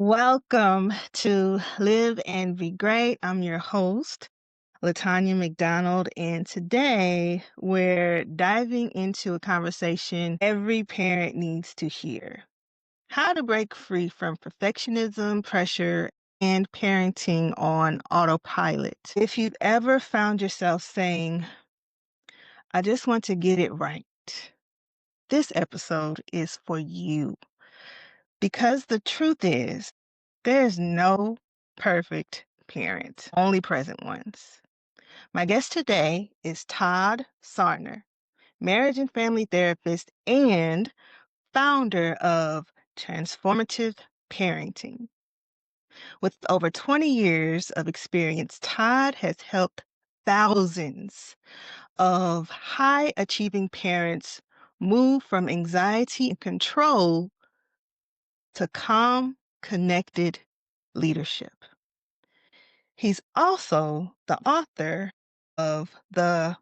Welcome to Live and Be Great. I'm your host, Latonya McDonald, and today we're diving into a conversation every parent needs to hear: how to break free from perfectionism, pressure, and parenting on autopilot. If you've ever found yourself saying, I just want to get it right, this episode is for you. Because the truth is, there's no perfect parent, only present ones. My guest today is Todd Sarner, marriage and family therapist and founder of Transformative Parenting. With over 20 years of experience, Todd has helped thousands of high achieving parents move from anxiety and control to calm, connected leadership. He's also the author of The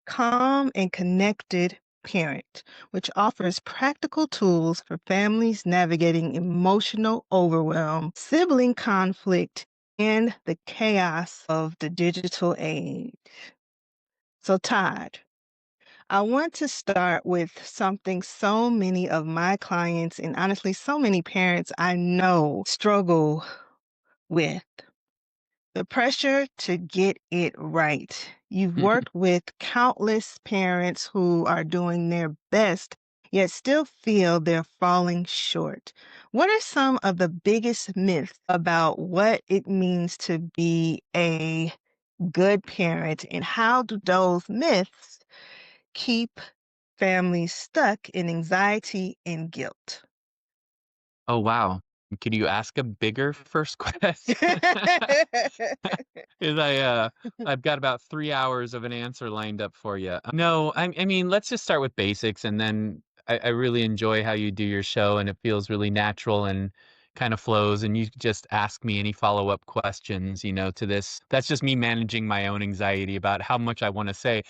Calm and Connected Parent, which offers practical tools for families navigating emotional overwhelm, sibling conflict, and the chaos of the digital age. So, Todd, I want to start with something so many of my clients and honestly so many parents I know struggle with: the pressure to get it right. You've worked with countless parents who are doing their best, yet still feel they're falling short. What are some of the biggest myths about what it means to be a good parent, and how do those myths keep families stuck in anxiety and guilt? Oh, wow. Could you ask a bigger first question? 'Cause I've got about 3 hours of an answer lined up for you. No, I mean, let's just start with basics, and then I really enjoy how you do your show, and it feels really natural and kind of flows, and you could just ask me any follow-up questions, to this. That's just me managing my own anxiety about how much I wanna say.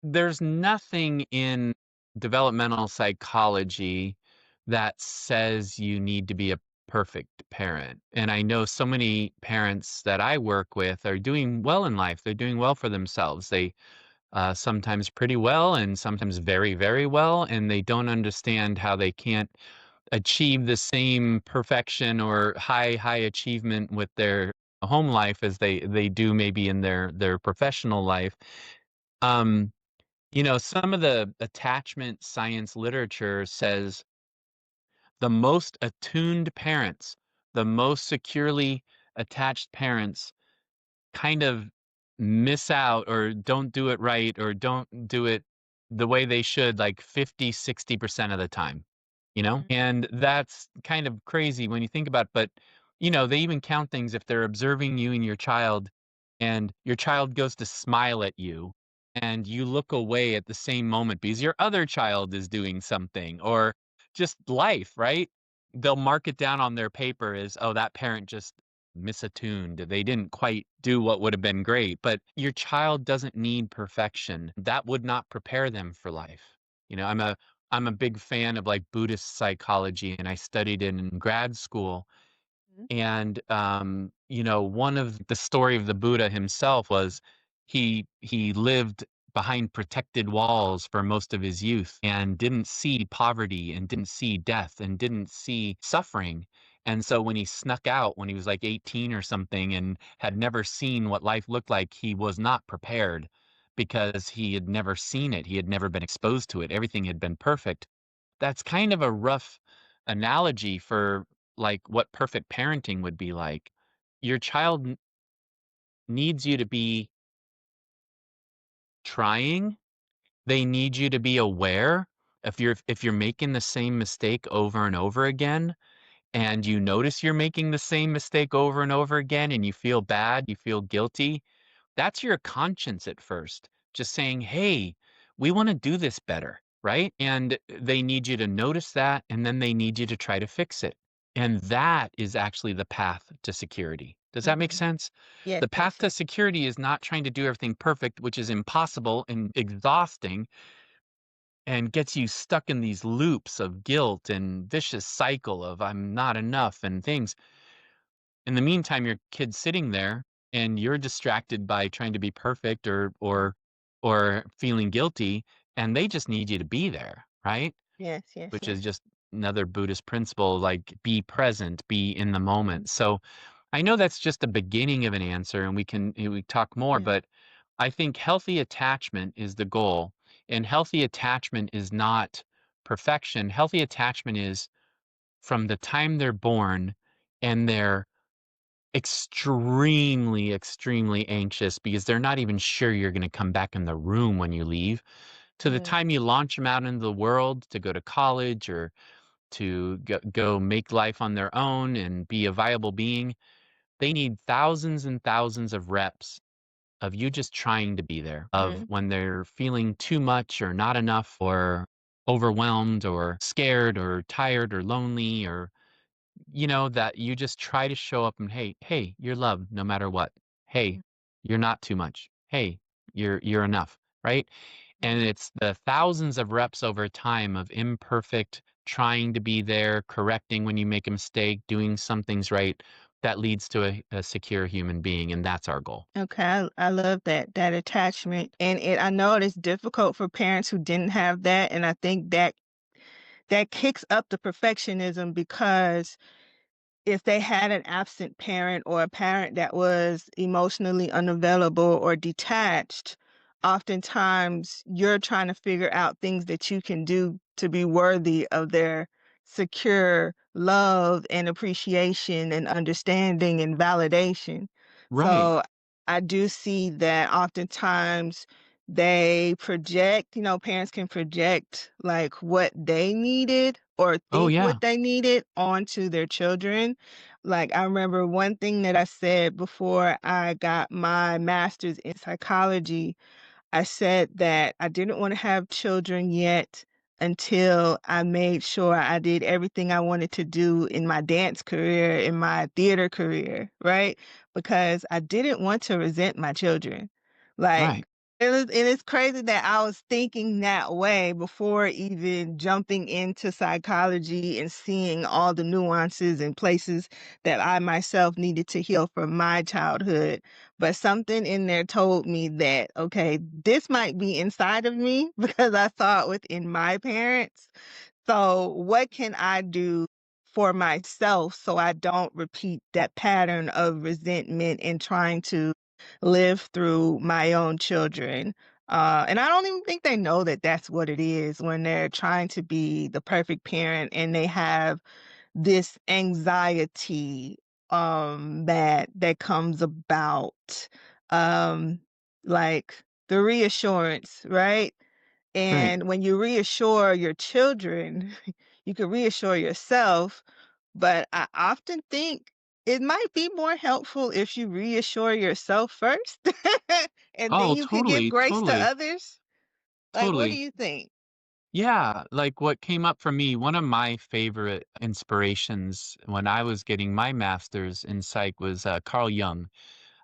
There's nothing in developmental psychology that says you need to be a perfect parent. And I know so many parents that I work with are doing well in life. They're doing well for themselves. They sometimes pretty well and sometimes very, very well. And they don't understand how they can't achieve the same perfection or high achievement with their home life as they do maybe in their professional life. Um, some of the attachment science literature says the most attuned parents, the most securely attached parents kind of miss out or don't do it right or don't do it the way they should like 50, 60% of the time, And that's kind of crazy when you think about it, but they even count things if they're observing you and your child goes to smile at you and you look away at the same moment because your other child is doing something or just life, right? They'll mark it down on their paper as, oh, that parent just misattuned. They didn't quite do what would have been great. But your child doesn't need perfection. That would not prepare them for life. I'm a big fan of like Buddhist psychology and I studied it in grad school. Mhm. And one of the story of the Buddha himself was he lived behind protected walls for most of his youth and didn't see poverty and didn't see death and didn't see suffering. And so when he snuck out when he was like 18 or something and had never seen what life looked like, he was not prepared because he had never seen it. He had never been exposed to it. Everything had been perfect. That's kind of a rough analogy for, like, what perfect parenting would be like. Your child needs you to be trying. They need you to be aware. If you're making the same mistake over and over again, and you notice you're making the same mistake over and over again, and you feel bad, you feel guilty, that's your conscience at first, just saying, "Hey, we wanna do this better," right? And they need you to notice that, and then they need you to try to fix it. And that is actually the path to security. Does that make Mhm. sense? Yes, The makes path to sense. security is not trying to do everything perfect, which is impossible and exhausting. and gets you stuck in these loops of guilt and vicious cycle of I'm not enough and things. In the meantime, your kid's sitting there and you're distracted by trying to be perfect or feeling guilty, and they just need you to be there, right? Yes, yes, Which is yes. just another Buddhist principle, like be present, be in the moment. So I know that's just the beginning of an answer, and we talk more, Yeah. but I think healthy attachment is the goal, and healthy attachment is not perfection. Healthy attachment is from the time they're born, and they're extremely, extremely anxious because they're not even sure you're going to come back in the room when you leave, to the Mm, time you launch them out into the world to go to college or to go make life on their own and be a viable being. They need thousands and thousands of reps of you just trying to be there, of mm, when they're feeling too much or not enough or overwhelmed or scared or tired or lonely, or that you just try to show up and, hey, you're loved no matter what. Hey, mm, you're not too much. Hey, you're enough, right? mm. And it's the thousands of reps over time of imperfect trying to be there, correcting when you make a mistake, doing some things right, that leads to a secure human being, and that's our goal. Okay, I love that attachment, and I know it's difficult for parents who didn't have that, and I think that kicks up the perfectionism because if they had an absent parent or a parent that was emotionally unavailable or detached, oftentimes you're trying to figure out things that you can do to be worthy of their secure love and appreciation and understanding and validation. Right. So I do see that oftentimes they project, parents can project like what they needed or Oh, think yeah. what they needed onto their children. Like, I remember one thing that I said before I got my master's in psychology. I said that I didn't want to have children yet until I made sure I did everything I wanted to do in my dance career, in my theater career, right? Because I didn't want to resent my children. Like, Right. and it's crazy that I was thinking that way before even jumping into psychology and seeing all the nuances and places that I myself needed to heal from my childhood. But something in there told me that, okay, this might be inside of me because I saw it within my parents. So, what can I do for myself so I don't repeat that pattern of resentment and trying to live through my own children? And I don't even think they know that that's what it is when they're trying to be the perfect parent and they have this anxiety that comes about, um like the reassurance, right? Right. And when you reassure your children, you can reassure yourself, but I often think it might be more helpful if you reassure yourself first and then Oh, you can give totally, grace to totally, others. Like, what do totally. you think? Yeah, like what came up for me, one of my favorite inspirations when I was getting my master's in psych was Carl Jung.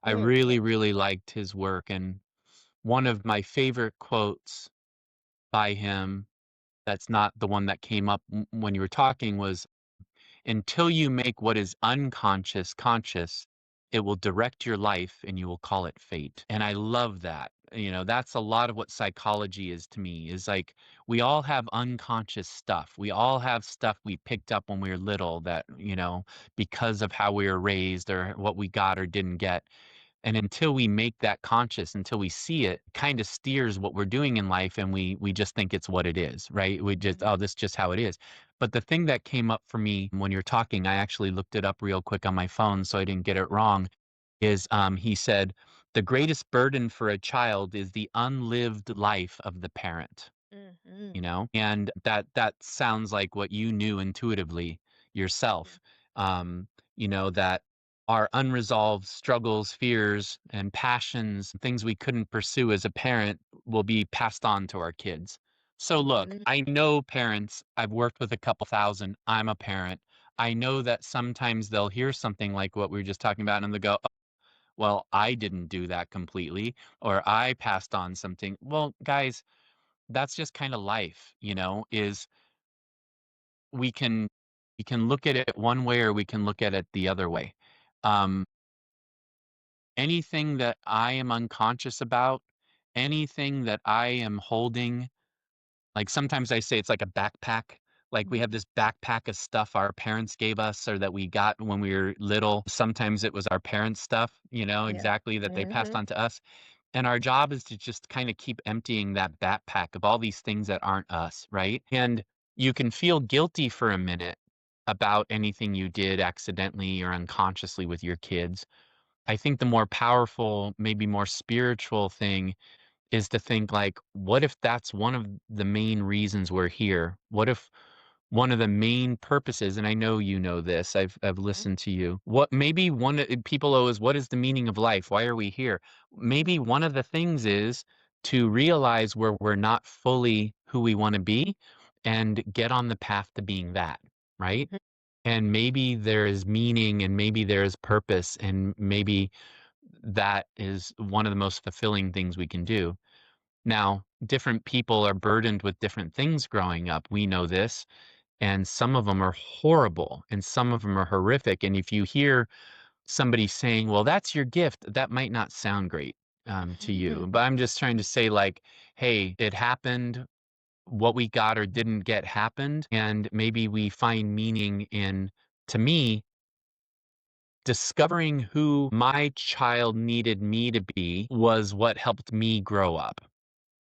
I really, Okay. really liked his work. And one of my favorite quotes by him, that's not the one that came up when you were talking, was until you make what is unconscious conscious, it will direct your life and you will call it fate. And I love that. That's a lot of what psychology is to me, is like we all have unconscious stuff. We all have stuff we picked up when we were little that, because of how we were raised or what we got or didn't get. And until we make that conscious, until we see it, kind of steers what we're doing in life, and we just think it's what it is, right? We just, Mhm. oh, this is just how it is. But the thing that came up for me when you're talking, I actually looked it up real quick on my phone so I didn't get it wrong, is he said, the greatest burden for a child is the unlived life of the parent. Mhm. And that sounds like what you knew intuitively Yeah. yourself. That our unresolved struggles, fears, and passions, things we couldn't pursue as a parent, will be passed on to our kids. So look, Mhm. I know parents, I've worked with a couple thousand, I'm a parent. I know that sometimes they'll hear something like what we were just talking about and they'll go, "Oh, well, I didn't do that completely," or I passed on something. Well, guys, that's just kind of life, is we can we can look at it one way or we can look at it the other way. Um, Anything that I am unconscious about, anything that I am holding, like sometimes I say it's like a backpack. Like we Mhm. have this backpack of stuff our parents gave us or that we got when we were little. Sometimes it was our parents' stuff, Yeah. exactly that they passed Mhm. on to us. And our job is to just kind of keep emptying that backpack of all these things that aren't us, right? And you can feel guilty for a minute about anything you did accidentally or unconsciously with your kids. I think the more powerful, maybe more spiritual thing is to think like, what if that's one of the main reasons we're here? What if one of the main purposes, and I know you know this, I've Mhm. listened to you. What maybe people always, what is the meaning of life? Why are we here? Maybe one of the things is to realize where we're not fully who we want to be and get on the path to being that, right? Mhm. And maybe there is meaning and maybe there is purpose and maybe that is one of the most fulfilling things we can do. Now, different people are burdened with different things growing up. We know this. And some of them are horrible and some of them are horrific. And if you hear somebody saying, well, that's your gift, that might not sound great to you. Mhm. But I'm just trying to say, like, hey, it happened. What we got or didn't get happened. And maybe we find meaning in, to me, discovering who my child needed me to be was what helped me grow up.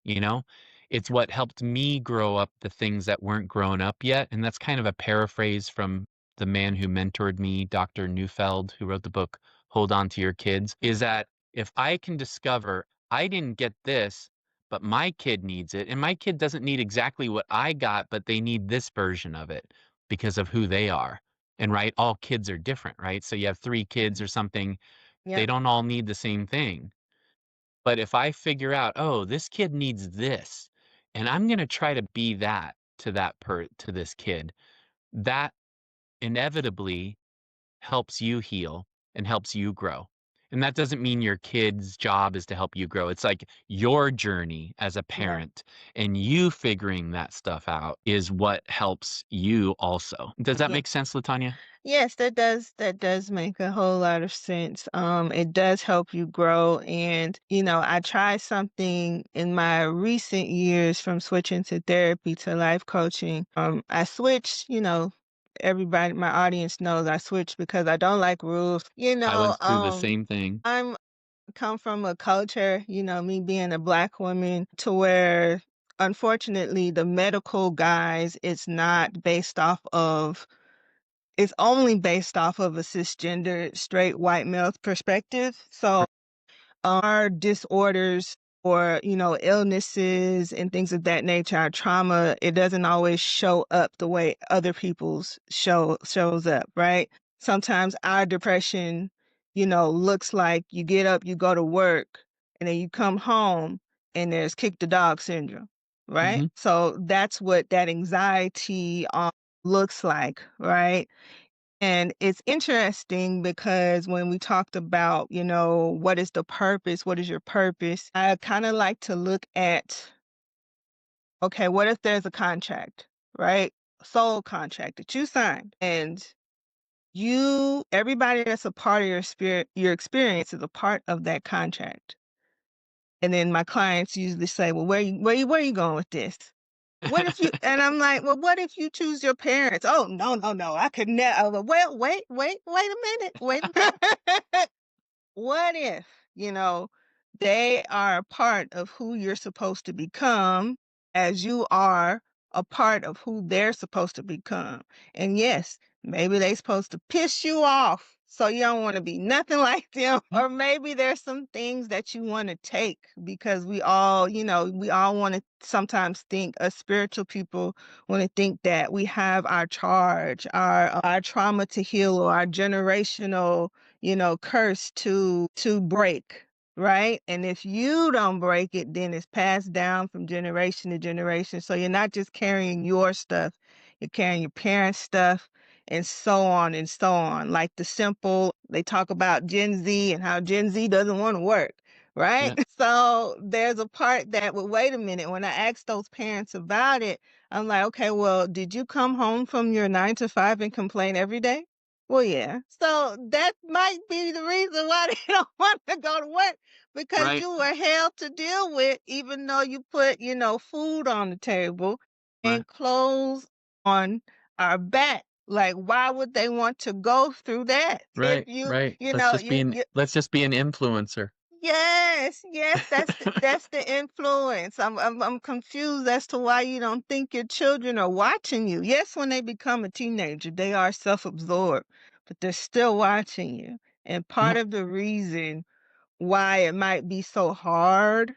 You know? It's what helped me grow up the things that weren't grown up yet, and that's kind of a paraphrase from the man who mentored me, Dr. Neufeld, who wrote the book Hold On to Your Kids, is that if I can discover I didn't get this, but my kid needs it, and my kid doesn't need exactly what I got, but they need this version of it because of who they are. And right, all kids are different, right? So you have 3 kids or something, they Yep. don't all need the same thing. But if I figure out, "Oh, this kid needs this, and I'm gonna try to be that to this kid," that inevitably helps you heal and helps you grow. And that doesn't mean your kid's job is to help you grow. It's like your journey as a Yeah. parent and you figuring that stuff out is what helps you also. Does that Yeah. make sense, Latanya? Yes, that does make a whole lot of sense. It does help you grow. And, I tried something in my recent years from switching to therapy to life coaching. I switched, everybody, my audience knows I switched because I don't like rules. I went through the same thing. I'm come from a culture, me being a black woman, to where unfortunately the medical guys, it's only based off of a cisgender straight white male perspective. So our disorders or, illnesses and things of that nature, our trauma, it doesn't always show up the way other people's shows up, right? Sometimes our depression, looks like you get up, you go to work, and then you come home and there's kick the dog syndrome, right? Mhm. So that's what that anxiety looks like, right? And it's interesting because when we talked about, what is the purpose? What is your purpose? I kind of like to look at, okay, what if there's a contract, right? Soul contract that you signed and everybody that's a part of your experience is a part of that contract. And then my clients usually say, well, where you going with this? What if you, and I'm like, well, what if you choose your parents? Oh, no, no, no, I could never. Well, wait a minute. Wait a minute. What if, you know, they are a part of who you're supposed to become as you are a part of who they're supposed to become? And yes, maybe they're supposed to piss you off. So you don't want to be nothing like them. Or maybe there's some things that you want to take because we all want to sometimes think as spiritual people want to think that we have our charge, our trauma to heal or our generational curse to break, right? And if you don't break it, then it's passed down from generation to generation. So you're not just carrying your stuff, you're carrying your parents' stuff, and so on and so on. Like they talk about Gen Z and how Gen Z doesn't want to work. right? Yeah. So there's a part that, well, wait a minute. When I ask those parents about it, I'm like, okay, well, did you come home from your 9 to 5 and complain every day? Well, yeah. So that might be the reason why they don't want to go to work because Right. you were hell to deal with, even though you put, food on the table Right. and clothes on our back. Like, why would they want to go through that if Right. you, Right. you know, you Let's just be an influencer. yes, yes, that's the influence. I'm confused as to why you don't think your children are watching you. Yes, when they become a teenager, they are self-absorbed, but they're still watching you. And part Yep. of the reason why it might be so hard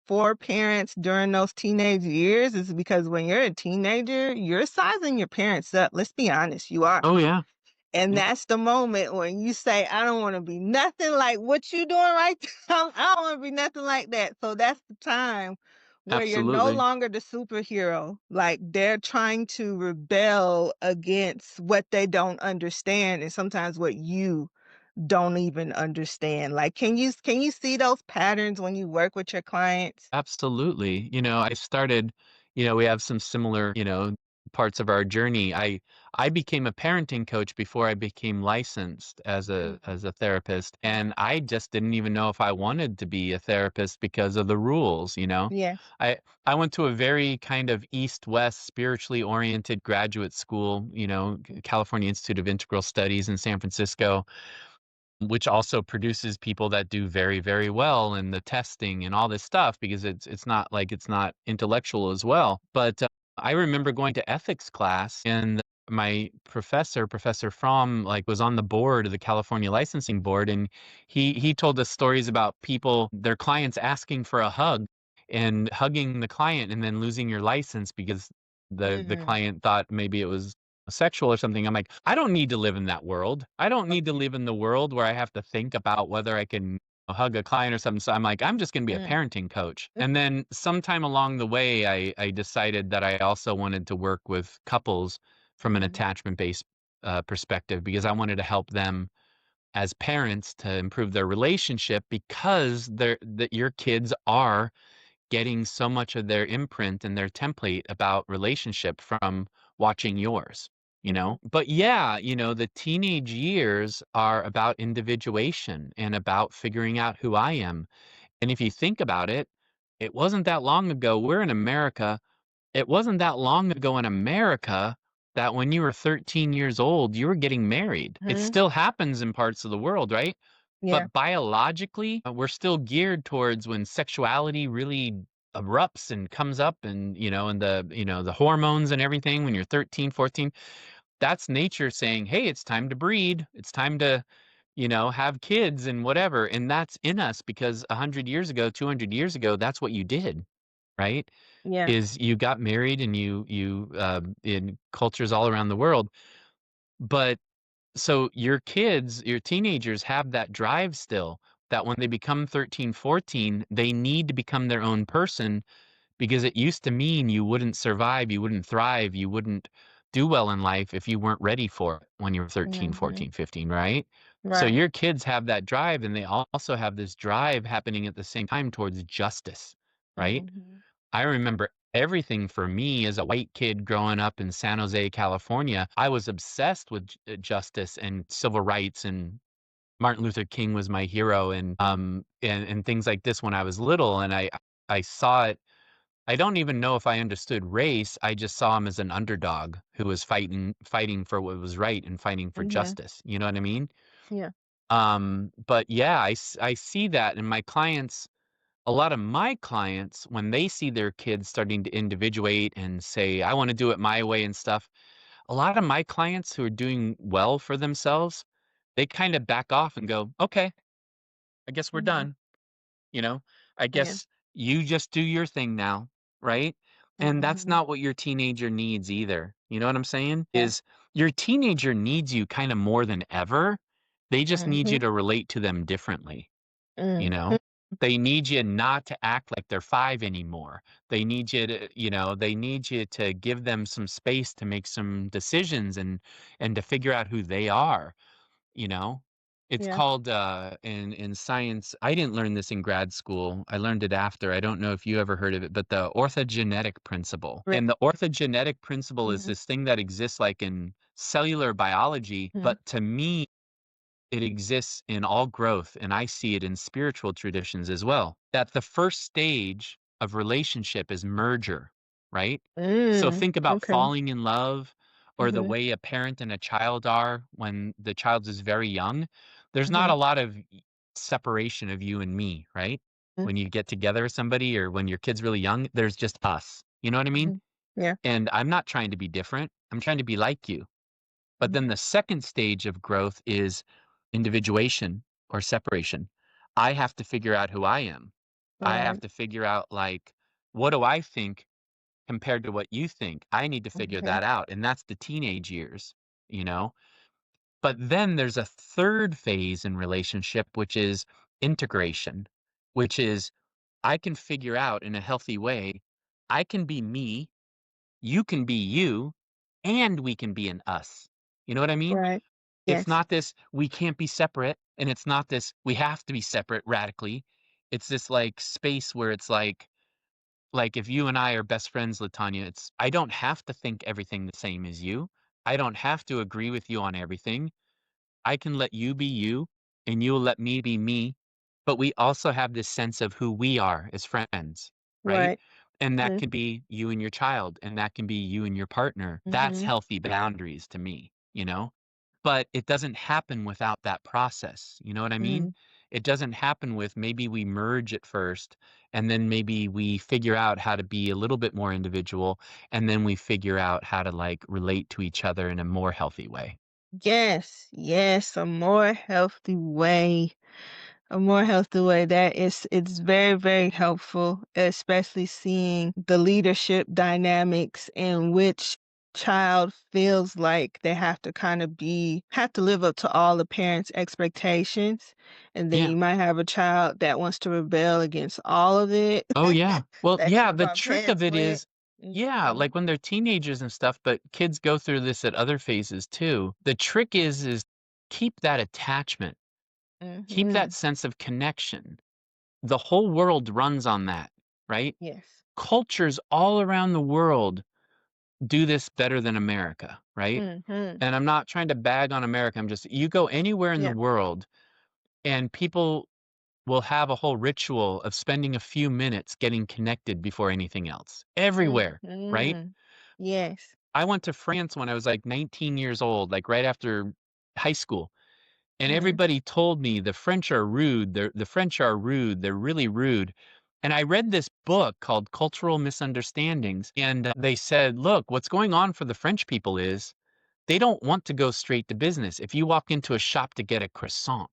for parents during those teenage years is because when you're a teenager, you're sizing your parents up. Let's be honest, you are. Oh, yeah. And Yep. that's the moment when you say, "I don't wanna be nothing like what you doing right now. I don't wanna be nothing like that." So that's the time where you're no Absolutely. longer the superhero. Like, they're trying to rebel against what they don't understand and sometimes what you don't even understand. Like, can you see those patterns when you work with your clients? Absolutely. I started, we have some similar, parts of our journey. I became a parenting coach before I became licensed Mhm. as a therapist, and I just didn't even know if I wanted to be a therapist because of the rules. Yes. I I went to a very kind of east-west spiritually oriented graduate school, California Institute of Integral Studies in San Francisco, which also produces people that do very, very well in the testing and all this stuff because it's not like it's not intellectual as well. But I remember going to ethics class and my professor, Professor Fromm, like was on the board of the California licensing board, and he told us stories about people, their clients asking for a hug and hugging the client and then losing your license because the Mhm. client thought maybe it was sexual or something. I'm like, I don't need to live in that world. I don't need to live in the world where I have to think about whether I can hug a client or something. So I'm like, I'm just going to be a Mm. parenting coach. And then sometime along the way, I decided that I also wanted to work with couples from an Mhm. attachment based perspective because I wanted to help them as parents to improve their relationship because that your kids are getting so much of their imprint and their template about relationship from watching yours. Mhm. But yeah, the teenage years are about individuation and about figuring out who I am. And if you think about it, it wasn't that long ago. We're in America. It wasn't that long ago in America that when you were 13 years old, you were getting married. It Mhm. still happens in parts of the world, right? Yeah. But biologically, we're still geared towards when sexuality really erupts and comes up and the hormones and everything when you're 13, 14. That's nature saying, "Hey, it's time to breed. It's time to, have kids and whatever." And that's in us because 100 years ago, 200 years ago, that's what you did, right? Yeah. Is you got married and in cultures all around the world. But so your kids, your teenagers have that drive still that when they become 13, 14, they need to become their own person because it used to mean you wouldn't survive, you wouldn't thrive, you wouldn't do well in life if you weren't ready for it when you were 13, Mhm. 14, 15, right? So Right. your kids have that drive and they also have this drive happening at the same time towards justice, right? Mhm. I remember everything for me as a white kid growing up in San Jose, California. I was obsessed with justice and civil rights, and Martin Luther King was my hero, and things like this when I was little, and I saw it. I don't even know if I understood race. I just saw him as an underdog who was fighting for what was right and fighting for Yeah. justice. You know what I mean? Yeah. But yeah, I see that in my clients. A lot of my clients, when they see their kids starting to individuate and say, I want to do it my way and stuff, a lot of my clients who are doing well for themselves, they kind of back off and go, okay, I guess we're Mhm. done. You know, I Yeah. guess you just do your thing now. Right. And that's Mhm. not what your teenager needs either. You know what I'm saying? Yeah. Is your teenager needs you kind of more than ever. They just need you Mhm. to relate to them differently. You Mhm. know? They need you not to act like they're 5 anymore. They need you to give them some space to make some decisions and to figure out who they are, you know? It's Yeah. called, in science, I didn't learn this in grad school, I learned it after, I don't know if you ever heard of it, but the orthogenetic principle. Re And the orthogenetic principle is Mhm, this thing that exists, like, in cellular biology, mhm, but to me, it exists in all growth, and I see it in spiritual traditions as well, that the first stage of relationship is merger, right? So think about okay. falling in love or the Mhm, way a parent and a child are when the child is very young. There's not mhm, a lot of separation of you and me, right? mm, When you get together with somebody or when your kid's really young, there's just us. You know what I mean? mhm. Yeah. And I'm not trying to be different. I'm trying to be like you. But Mhm. then the second stage of growth is individuation or separation. I have to figure out who I am. I have Right. to figure out, like, what do I think compared to what you think? I need to figure Okay. that out. And that's the teenage years, you know? But then there's a third phase in relationship, which is integration, which is I can figure out in a healthy way, I can be me, you can be you, and we can be an us. You know what I mean? Right. It's Yes. not this, we can't be separate, and it's not this, we have to be separate radically. It's this, like, space where it's like, if you and I are best friends, Latanya, it's I don't have to think everything the same as you. I don't have to agree with you on everything. I can let you be you, and you'll let me be me, but we also have this sense of who we are as friends, right? Right. And that Mhm, could be you and your child, and that can be you and your partner. That's mhm, healthy boundaries to me, you know? But it doesn't happen without that process, you know what I mean? mhm. It doesn't happen with maybe we merge at first, and then maybe we figure out how to be a little bit more individual, and then we figure out how to, like, relate to each other in a more healthy way. Yes, yes, a more healthy way. A more healthy way. It's very, very helpful, especially seeing the leadership dynamics in which child feels like they have to have to live up to all the parents' expectations. And then Yeah. you might have a child that wants to rebel against all of it. Oh, yeah. Well, That yeah, can the bump trick heads of it with. is yeah, Mhm, like when they're teenagers and stuff, but kids go through this at other phases too. The trick is keep that attachment, keep that mhm. sense of connection. The whole world runs on that, right? Yes. Cultures all around the world do this better than America, right? Mhm. And I'm not trying to bag on America. I'm just you go anywhere in the Yeah. world and people will have a whole ritual of spending a few minutes getting connected before anything else. Everywhere, right? Mhm. Yes. I went to France when I was like 19 years old, like right after high school. And Mhm. everybody told me the French are rude. The French are rude. They're really rude. And I read this book called Cultural Misunderstandings. And they said, look, what's going on for the French people is they don't want to go straight to business. If you walk into a shop to get a croissant,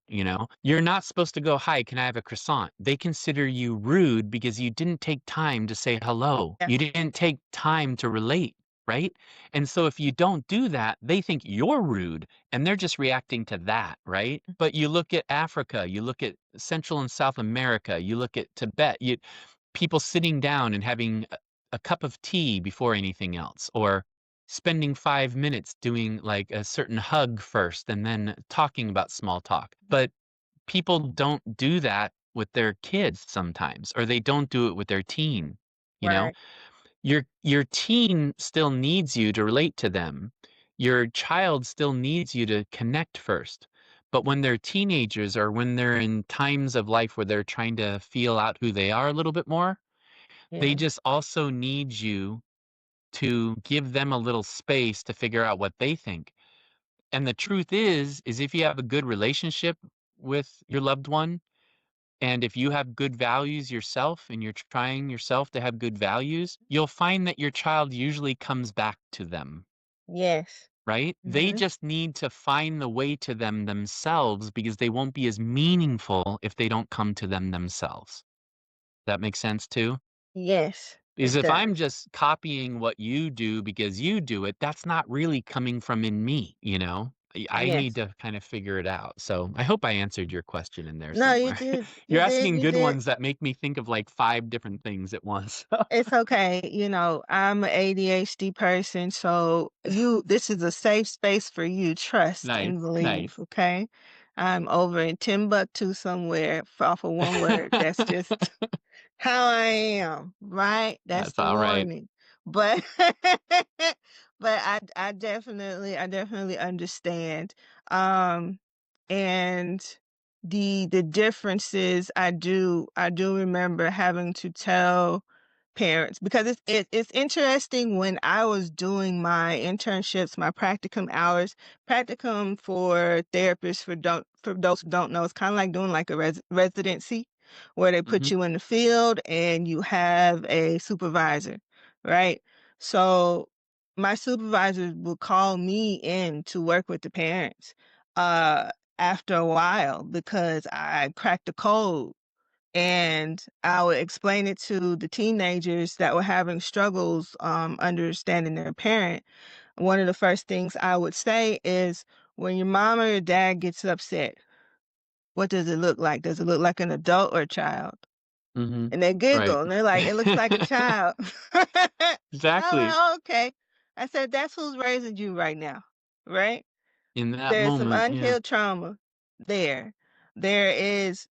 you're not supposed to go, hi, can I have a croissant? They consider you rude because you didn't take time to say hello. Yeah. You didn't take time to relate, right? And so if you don't do that, they think you're rude and they're just reacting to that, right? But you look at Africa, you look at Central and South America, you look at Tibet, people sitting down and having a cup of tea before anything else, or spending 5 minutes doing like a certain hug first and then talking about small talk. But people don't do that with their kids sometimes, or they don't do it with their teen, you know? Right. Your teen still needs you to relate to them. Your child still needs you to connect first. But when they're teenagers or when they're in times of life where they're trying to feel out who they are a little bit more, they Yeah. just also need you to give them a little space to figure out what they think. And the truth is if you have a good relationship with your loved one, and if you have good values yourself and you're trying yourself to have good values, you'll find that your child usually comes back to them, Yes. right? They Mhm. just need to find the way to them themselves because they won't be as meaningful if they don't come to them themselves. That makes sense too? Yes, Because it if I'm does. just copying what you do because you do it, that's not really coming from in me, you know? I need Yes. to kind of figure it out. So I hope I answered your question in there No, you somewhere. did. You You're did. asking You good did. ones that make me think of like 5 different things at once. It's okay. I'm an ADHD person, so this is a safe space for you. Trust Nice, and believe, nice. okay? I'm over in Timbuktu somewhere off of one word. That's just how I am, right? That's That's the all right. warning. But but I definitely understand. Um and the differences I do remember having to tell parents because it's interesting when I was doing my internships, my practicum hours. Practicum for therapists for those who don't know, it's kind of like doing like a residency where they put Mhm. you in the field and you have a supervisor, right? So my supervisors would call me in to work with the parents uh after a while because I cracked the code and I would explain it to the teenagers that were having struggles understanding their parent. One of the first things I would say is, when your mom or your dad gets upset, what does it look like? Does it look like an adult or a child? Mhm. And they Right. giggle and they're like, it looks like a child. I'm like, Exactly. oh, okay. I said, that's who's raising you right now, right? In that There's some moment, yeah. unhealed trauma there. There is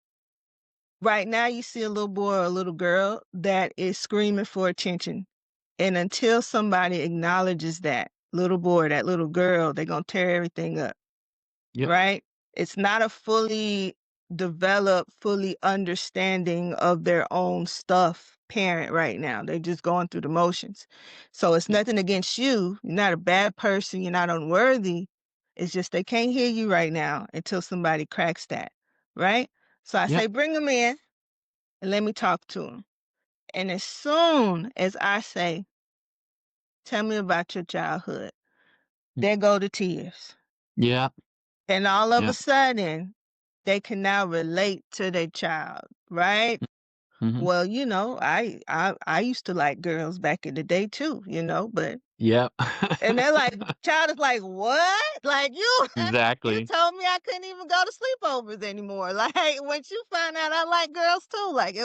Right now, you see a little boy or a little girl that is screaming for attention. And until somebody acknowledges that little boy, that little girl, they're going to tear everything up, Yep. right? It's not a fully developed, fully understanding of their own stuff parent right now. They're just going through the motions. So it's Yep. nothing against you. You're not a bad person. You're not unworthy. It's just they can't hear you right now until somebody cracks that, right? So I Yep. say, bring them in and let me talk to them. And as soon as I say, tell me about your childhood, Mm. there go the tears. Yeah. And all of a Yeah. sudden, they can now relate to their child, right? Mhm. Well, I used to like girls back in the day too, but Yep. and they're like, child is like, what? Like you Exactly. told me I couldn't even go to sleepovers anymore. Like once you find out I like girls too, like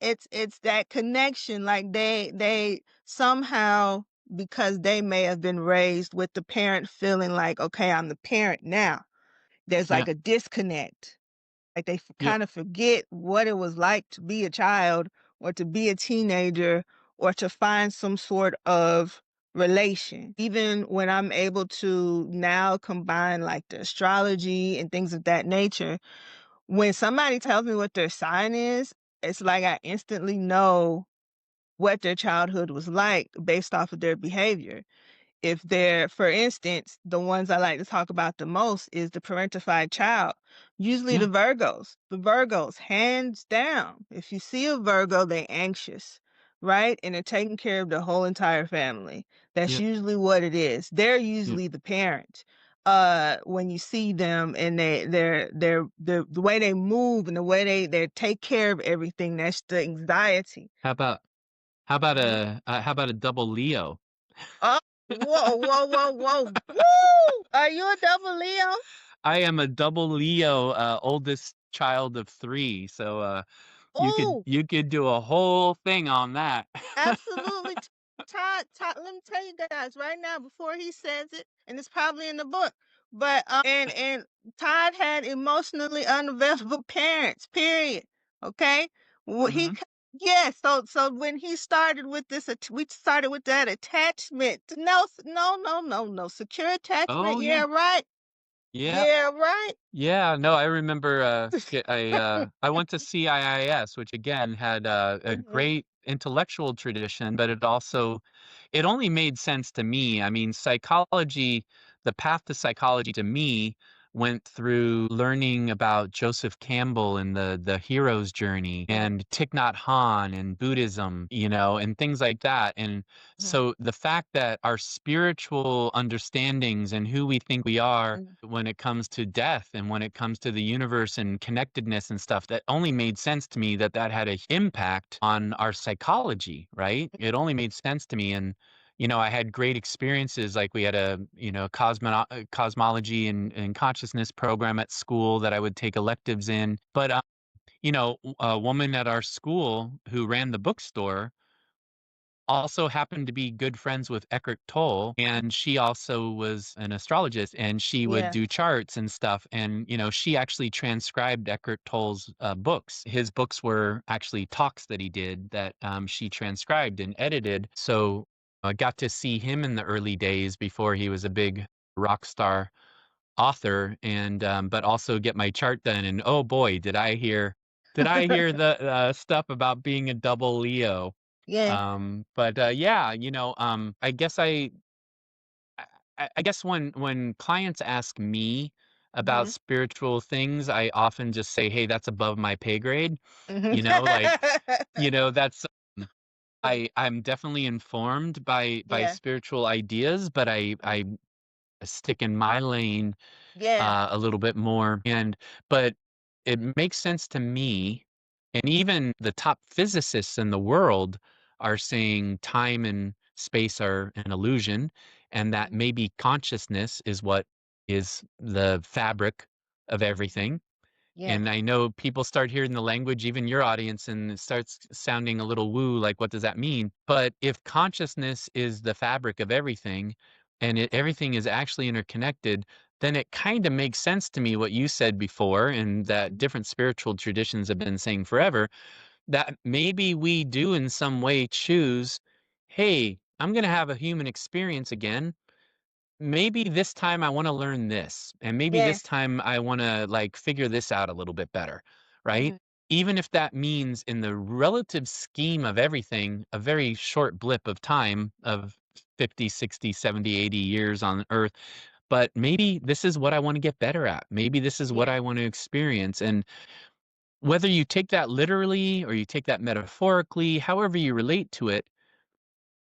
it's that connection. Like they somehow, because they may have been raised with the parent feeling like, okay, I'm the parent now. There's Yeah. like a disconnect. Like they Yep. kind of forget what it was like to be a child or to be a teenager or to find some sort of relation. Even when I'm able to now combine like the astrology and things of that nature, when somebody tells me what their sign is, it's like I instantly know what their childhood was like based off of their behavior. If they're, for instance, the ones I like to talk about the most is the parentified child. Usually Yeah. the Virgos, hands down. If you see a Virgo, they anxious, right? And they're taking care of the whole entire family. That's Yep. usually what it is. They're Yep. usually the parent. When you see them and the way they move and the way they take care of everything, that's the anxiety. How about how about Mhm. a double Leo? Oh, whoa, whoa, whoa, whoa. Woo! Are you a double Leo? I am a double Leo, oldest child of 3, so, you could Oh, you could do a whole thing on that. absolutely. Todd, let me tell you guys right now before he says it, and it's probably in the book. But and Todd had emotionally unavailable parents. Period. Okay. He Mhm. Yeah. So when he started with this, we started with that attachment. No, no, no, no, no. Secure attachment. Oh, Yeah, yeah. right. Yeah. Yeah, right. Yeah, no, I remember, I went to CIIS, which again had a Mhm. great intellectual tradition, but it only made sense to me. I mean, psychology, the path to psychology to me went through learning about Joseph Campbell and the hero's journey Mhm. and Thich Nhat Hanh and Buddhism, and things like that. And Mhm. so the fact that our spiritual understandings and who we think we are Mhm. when it comes to death and when it comes to the universe and connectedness and stuff, that only made sense to me that that had a impact on our psychology, right? It only made sense to me. And I had great experiences. Like we had a cosmology and consciousness program at school that I would take electives in. But a woman at our school who ran the bookstore also happened to be good friends with Eckhart Tolle, and she also was an astrologist, and she would Yeah. do charts and stuff. And she actually transcribed Eckhart Tolle's books. His books were actually talks that he did that she transcribed and edited. So I got to see him in the early days before he was a big rock star author, and but also get my chart done. And oh boy, did I hear the stuff about being a double Leo. Yeah. But yeah, I guess I guess when clients ask me about Mhm. spiritual things, I often just say, "Hey, that's above my pay grade." Mhm. Like, that's I'm definitely informed by Yeah. spiritual ideas, but I Mhm. stick in my lane Yeah. a little bit more. But it makes sense to me. And even the top physicists in the world are saying time and space are an illusion, and that Mhm. maybe consciousness is what is the fabric of Mhm. everything. Yes. And I know people start hearing the language, even your audience, and it starts sounding a little woo, like, what does that mean? But if consciousness is the fabric of everything and everything is actually interconnected, then it kind of makes sense to me what you said before, and that Mhm. different spiritual traditions have been saying forever, that maybe we do in some way choose, hey, I'm going to have a human experience again. Maybe this time I want to learn this, and maybe this Yes. time I want to like figure this out a little bit better, right? Mhm. Even if that means in the relative scheme of everything, a very short blip of time of 50, 60, 70, 80 years on earth, but maybe this is what I want to get better at. Maybe this is what Yeah. I want to experience. And whether you take that literally or you take that metaphorically, however you relate to it,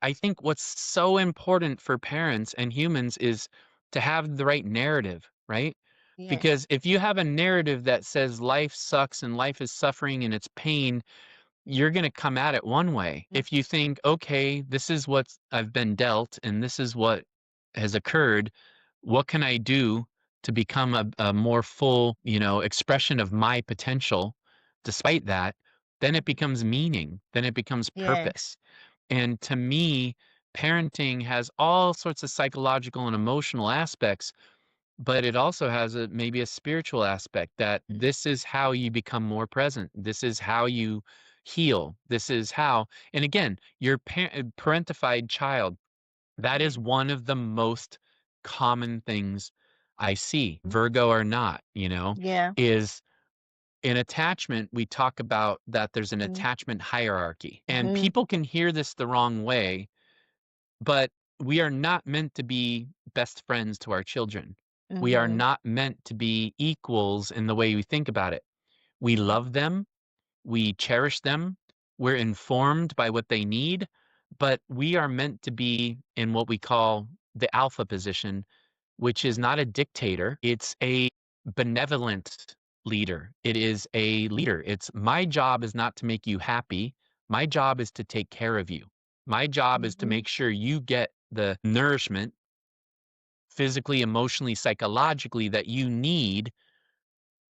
I think what's so important for parents and humans is to have the right narrative, right? Yes. Because if you have a narrative that says life sucks and life is suffering and it's pain, you're going to come at it one way. Mhm. If you think, okay, this is what I've been dealt and this is what has occurred, what can I do to become a more full, expression of my potential despite that? Then it Mhm. becomes meaning, then it becomes Yes. purpose. And to me, parenting has all sorts of psychological and emotional aspects, but it also has maybe a spiritual aspect, that Mhm. this is how you become more present. This is how you heal. This is how, and again, your parentified child, that Mhm. is one of the most common things I see, Virgo or not, Yeah. is in attachment. We talk about that there's an Mhm. attachment hierarchy, and Mhm. people can hear this the wrong way, but we are not meant to be best friends to our children. We are Mhm. not meant to be equals in the way we think about it. We Mhm. love them, we cherish them, we're informed by what they need, but we are meant to be in what we call the alpha position, which is not a dictator. It's a benevolent leader. It is a leader. It's my job is not to make you happy. My job is to take care of you. My job is to Mhm. make sure you get the nourishment physically, emotionally, psychologically that you need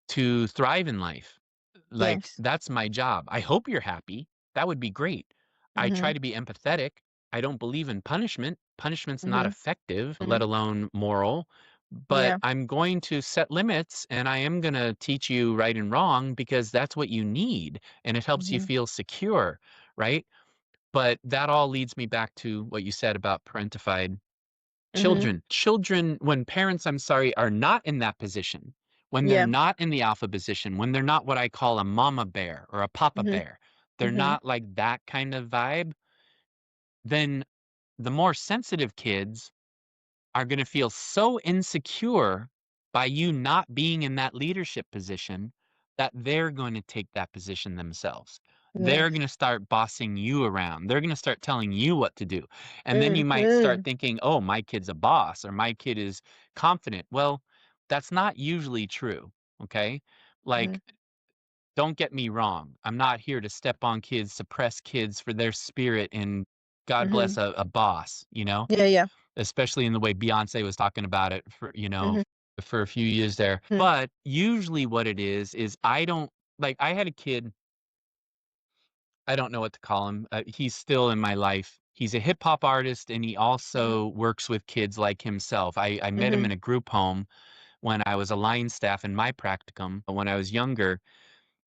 to thrive in life. Like, Yes. that's my job. I hope you're happy. That would be great. I try Mhm. to be empathetic. I don't believe in punishment. Punishment's not Mhm. effective, let Mhm. alone moral. But Yeah. I'm going to set limits, and I am going to teach you right and wrong because that's what you need. And it helps you Mhm. feel secure, right? But that all leads me back to what you said about parentified Mhm. children. Children, when parents, I'm sorry, are not in that position, when they're Yeah. not in the alpha position, when they're not what I call a mama bear or a papa Mhm. bear, they're Mhm. not like that kind of vibe, then the more sensitive kids are going to feel so insecure by you not being in that leadership position that they're going to take that position themselves. They're Yes. going to start bossing you around. They're going to start telling you what to do. And then you might start Mhm. thinking, oh, my kid's a boss or my kid is confident. Well, that's not usually true. Okay. Like, Mhm. don't get me wrong. I'm not here to step on kids, suppress kids for their spirit, and God bless Mhm. a boss, Yeah. Yeah. especially in the way Beyonce was talking about it for, Mhm. for a few years there. Mhm. But usually what it is I don't like, I had a kid, I don't know what to call him. He's still in my life. He's a hip hop artist and he Mhm. also works with kids like himself. I met him Mhm. in a group home when I was a line staff in my practicum when I was younger,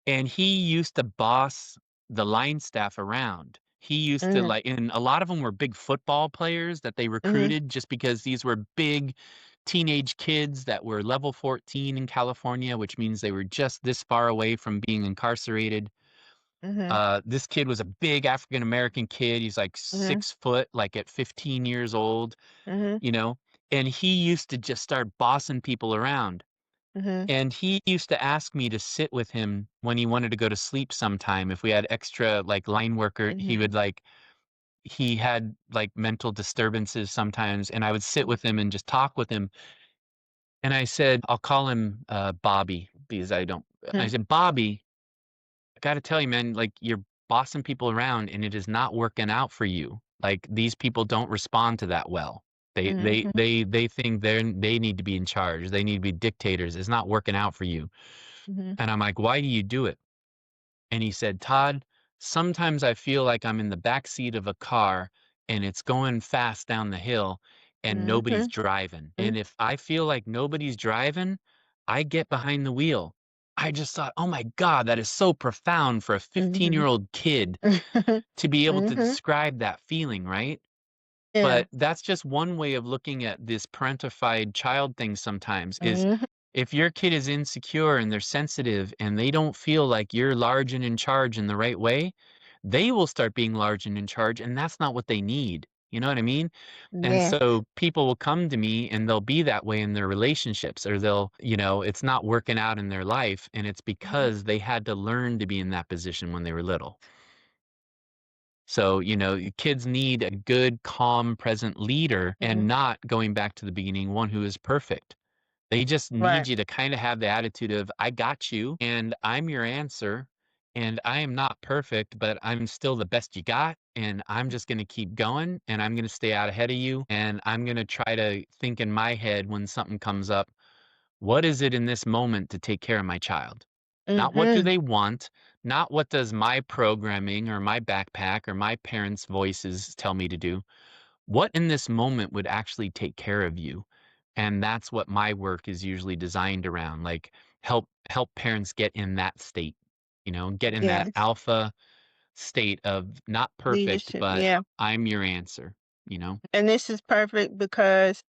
and he used to boss the line staff around. He used to Mhm. like, and a lot of them were big football players that they Mhm. recruited just because these were big teenage kids that were level 14 in California, which means they were just this far away from being incarcerated. Mhm. This kid was a big African American kid. He's like Mhm. 6 foot, like at 15 years old, Mhm. you know, and he used to just start bossing people around. Mhm. And he used to ask me to sit with him when he wanted to go to sleep sometime. If we had extra like line worker, he Mhm. would like, he had like mental disturbances sometimes, and I would sit Mhm. with him and just talk with him. And I said, I'll call him Bobby because I Mhm. said, Bobby, I got to tell you, man, like you're bossing people around and it is not working out for you. Like these people don't respond to that well. Mhm. They think they need to be in charge. They need to be dictators. It's not working out for you. Mhm. And I'm like, why do you do it? And he said, Todd, sometimes I feel like I'm in the back seat of a car and it's going fast down the hill and nobody's Mhm. driving. Mhm. And if I feel like nobody's driving, I get behind the wheel. I just thought, oh my God, that is so profound for a 15-year-old kid Mhm. to be able to Mhm. describe that feeling, right? Yeah. But that's just one way of looking at this parentified child thing sometimes is Mhm. if your kid is insecure and they're sensitive and they don't feel like you're large and in charge in the right way, they will start being large and in charge, and that's not what they need. You know what I mean? And Yeah. so people will come to me and they'll be that way in their relationships, or they'll, it's not working out in their life. And it's Mhm. because they had to learn to be in that position when they were little. So, kids need a good, calm, present leader and Mhm. not going back to the beginning, one who is perfect. They just Right. need you to kind of have the attitude of, I got you and I'm your answer. And I am not perfect, but I'm still the best you got. And I'm just going to keep going and I'm going to stay out ahead of you. And I'm going to try to think in my head when something comes up, what is it in this moment to take care of my child? Not what do Mhm. they want, not what does my programming or my backpack or my parents' voices tell me to do. What in this moment would actually take care of you? And that's what my work is usually designed around, like help parents get in that state, get in that Yes. alpha state of not perfect, Leadership. but Yeah. I'm your answer, you know? And this is perfect because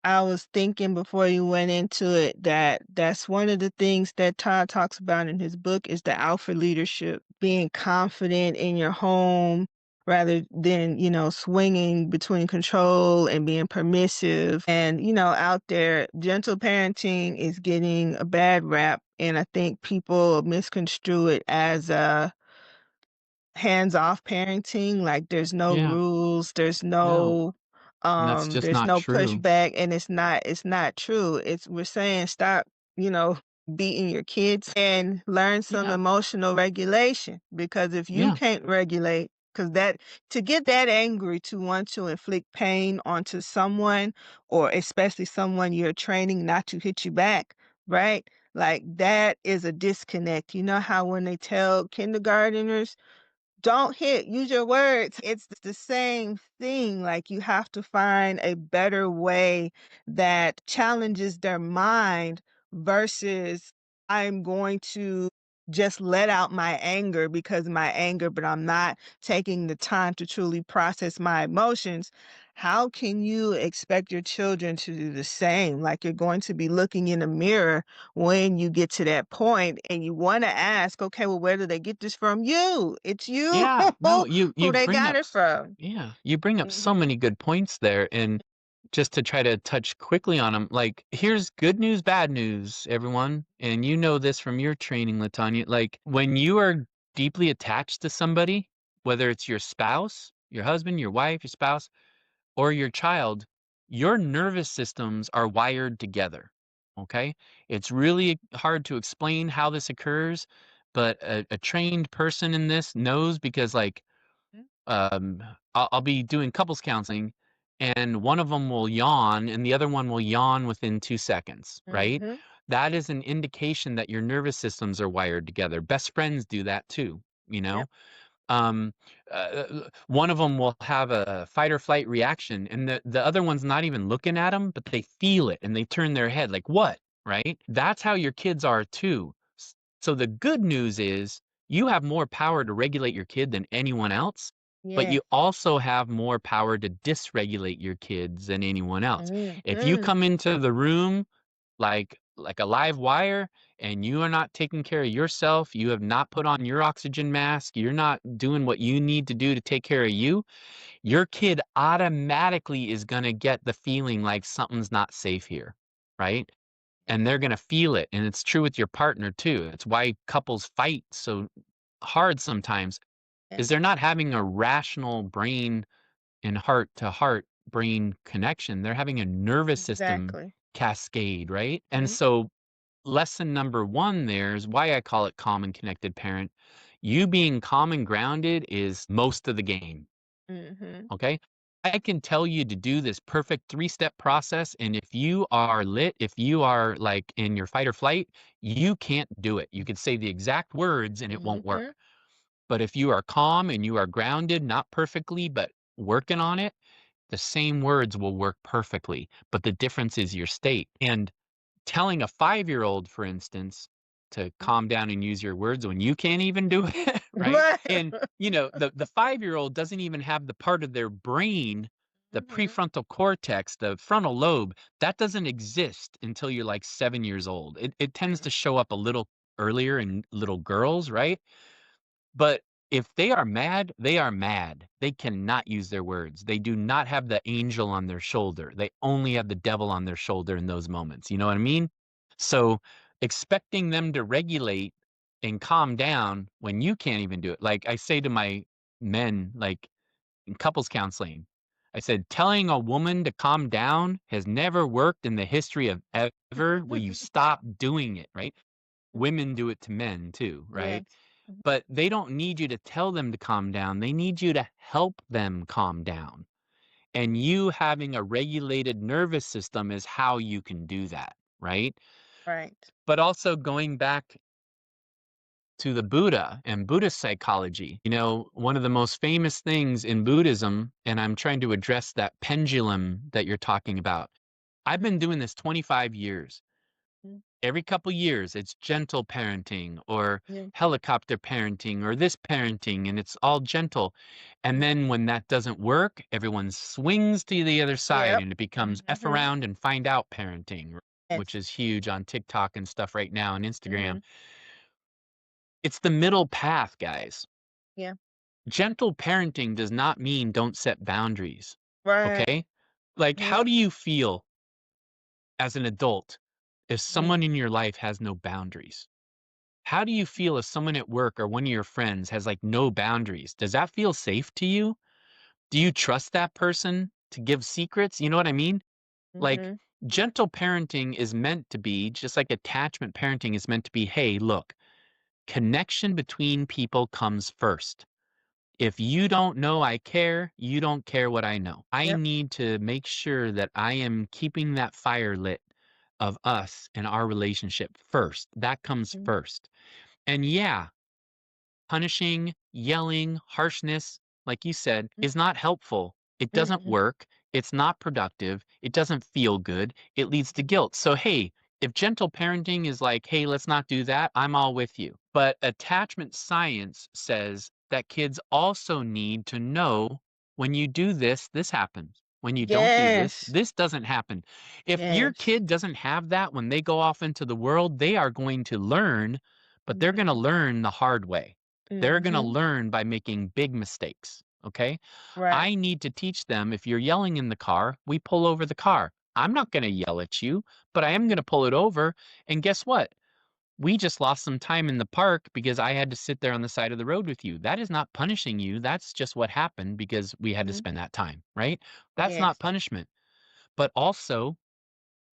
I was thinking before you went into it that that's one of the things that Todd talks about in his book is the alpha leadership, being confident in your home rather than, swinging between control and being permissive. And, out there, gentle parenting is getting a bad rap. And I think people misconstrue it as hands-off parenting, like there's no Yeah. rules, No. And that's just there's not no true. pushback, and it's not true. We're saying stop, you know, beating your kids and learn some Yeah. emotional regulation, because if you Yeah. can't regulate, because that to get that angry to want to inflict pain onto someone, or especially someone you're training not to hit you back, right? Like that is a disconnect. You know how when they tell kindergarteners don't hit, use your words. It's the same thing. Like you have to find a better way that challenges their mind versus I'm going to just let out my anger because my anger, but I'm not taking the time to truly process my emotions. How can you expect your children to do the same? Like you're going to be looking in a mirror when you get to that point and you want to ask, okay, well, where did they get this from? You. It's you Yeah. No, who they got it from. yeah, you bring up so Mhm. many good points there. And just to try to touch quickly on them, like, here's good news, bad news, everyone. And you know this from your training, Latanya. Like, when you are deeply attached to somebody, whether it's your spouse, your husband, your wife, your spouse, or your child, your nervous systems are wired together. Okay. It's really hard to explain how this occurs, but a trained person in this knows because, like, um, I'll be doing couples counseling, and one of them will yawn, and the other one will yawn within 2 seconds, right? Mhm. That is an indication that your nervous systems are wired together. Best friends do that too, you know? Yep. Um, one of them will have a fight or flight reaction, and the other one's not even looking at them, but they feel it and they turn their head like, "What?" Right? That's how your kids are too. So the good news is you have more power to regulate your kid than anyone else, but you Yes. also have more power to dysregulate your kids than anyone else. If you Mhm. come into the room like a live wire and you are not taking care of yourself, you have not put on your oxygen mask, you're not doing what you need to do to take care of you, your kid automatically is going to get the feeling like something's not safe here, right? And they're going to feel it, and it's true with your partner too. It's why couples fight so hard sometimes, Yeah. is they're not having a rational brain and heart to heart brain connection. They're having a nervous system Exactly. cascade, right? And Mhm. so lesson number one there is why I call it calm and connected parent. You being calm and grounded is most of the game. Mhm. Okay. I can tell you to do this perfect 3-step process. And if you are lit, if you are like in your fight or flight, you can't do it. You could say the exact words and it won't Mhm. work. But if you are calm and you are grounded, not perfectly, but working on it, the same words will work perfectly. But the difference is your state. And telling a 5-year-old, for instance, to calm down and use your words when you can't even do it, right? Right. And, the 5-year-old doesn't even have the part of their brain, the Mhm. prefrontal cortex, the frontal lobe, that doesn't exist until you're like 7 years old. It tends Mm. to show up a little earlier in little girls, right? But if they are mad, they are mad. They cannot use their words. They do not have the angel on their shoulder. They only have the devil on their shoulder in those moments. You know what I mean? So expecting them to regulate and calm down when you can't even do it. Like I say to my men, like in couples counseling, I said, telling a woman to calm down has never worked in the history of ever. Will you stop doing it? Right? Women do it to men too, right? Yes. Mhm. But they don't need you to tell them to calm down. They need you to help them calm down. And you having a regulated nervous system is how you can do that, right? Right. But also going back to the Buddha and Buddhist psychology, one of the most famous things in Buddhism, and I'm trying to address that pendulum that you're talking about. I've been doing this 25 years. Mhm. Every couple years, it's gentle parenting or Yeah. helicopter parenting or this parenting, and it's all gentle. And then when that doesn't work, everyone swings to the other side Yep. and it becomes F Mhm. around and find out parenting, which Yes. is huge on TikTok and stuff right now and Instagram. Mhm. It's the middle path, guys. Yeah. Gentle parenting does not mean don't set boundaries. Right. Okay? Like, how Mhm. do you feel as an adult if Mhm. someone in your life has no boundaries? How do you feel if someone at work or one of your friends has like no boundaries? Does that feel safe to you? Do you trust that person to give secrets? You know what I mean? Like Mhm. gentle parenting is meant to be just like attachment parenting is meant to be. Hey, look, connection between people comes first. If you don't know I care, you don't care what I know. I Yep. need to make sure that I am keeping that fire lit of us and our relationship first. That comes Mhm. first. And yeah, punishing, yelling, harshness, like you said, is not helpful. It doesn't Mhm. work. It's not productive. It doesn't feel good. It leads to guilt. So, hey, if gentle parenting is like, hey, let's not do that, I'm all with you. But attachment science says that kids also need to know when you do this, this happens. When you don't do Yes. this doesn't happen. If your Yes. kid doesn't have that when they go off into the world, they are going to learn, but they're going to Mhm. learn the hard way. They're going to Mhm. learn by making big mistakes. Okay. Right. I need to teach them if you're yelling in the car, we pull over the car. I'm not going to yell at you, but I am going to pull it over. And guess what? We just lost some time in the park because I had to sit there on the side of the road with you. That is not punishing you. That's just what happened because we had to Mhm. spend that time, right? That's not Yes. punishment. But also,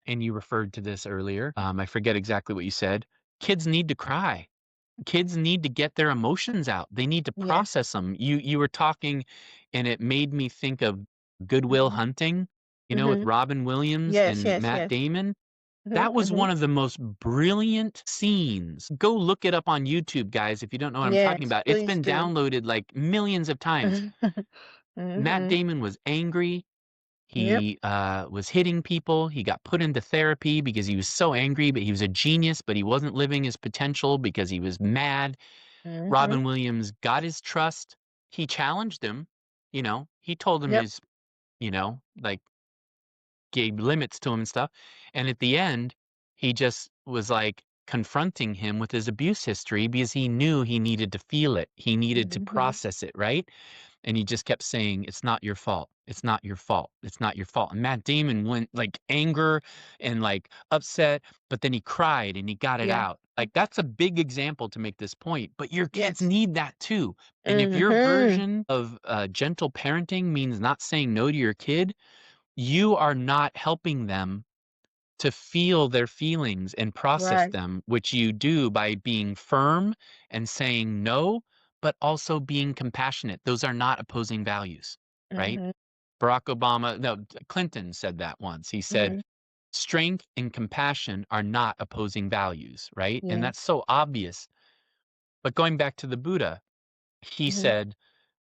and you referred to this earlier, I forget exactly what you said. Kids need to cry. Kids need to get their emotions out. They need to Yes. process them. You were talking and it made me think of Good Will Mhm. Hunting, with Mhm. Robin Williams Yes, and yes, Matt yes. Damon. That was mhm. one of the most brilliant scenes. Go look it up on YouTube, guys, if you don't know what I'm talking Yes, about. It's please been do. downloaded like millions of times. Matt Mhm. Damon was angry. Yep. He was hitting people. He got put into therapy because he was so angry, but he was a genius, but he wasn't living his potential because he was mad. Mhm. Robin Williams got his trust. He challenged him. He told him Yep. his, like, gave limits to him and stuff. And at the end, he just was like confronting him with his abuse history because he knew he needed to feel it. He needed to Mhm. process it, right? And he just kept saying, "It's not your fault. It's not your fault. It's not your fault." And Matt Damon went like anger and like upset, but then he cried and he got it Yeah. out. Like that's a big example to make this point, but your kids Yes. need that too. And if your Mhm. version of gentle parenting means not saying no to your kid, you are not helping them to feel their feelings and process Right. them, which you do by being firm and saying no, but also being compassionate. Those are not opposing values, right? Mhm. Barack Obama, no, Clinton said that once. He said, Mhm. strength and compassion are not opposing values, right? And Yeah. that's so obvious. But going back to the Buddha, he Mhm. said,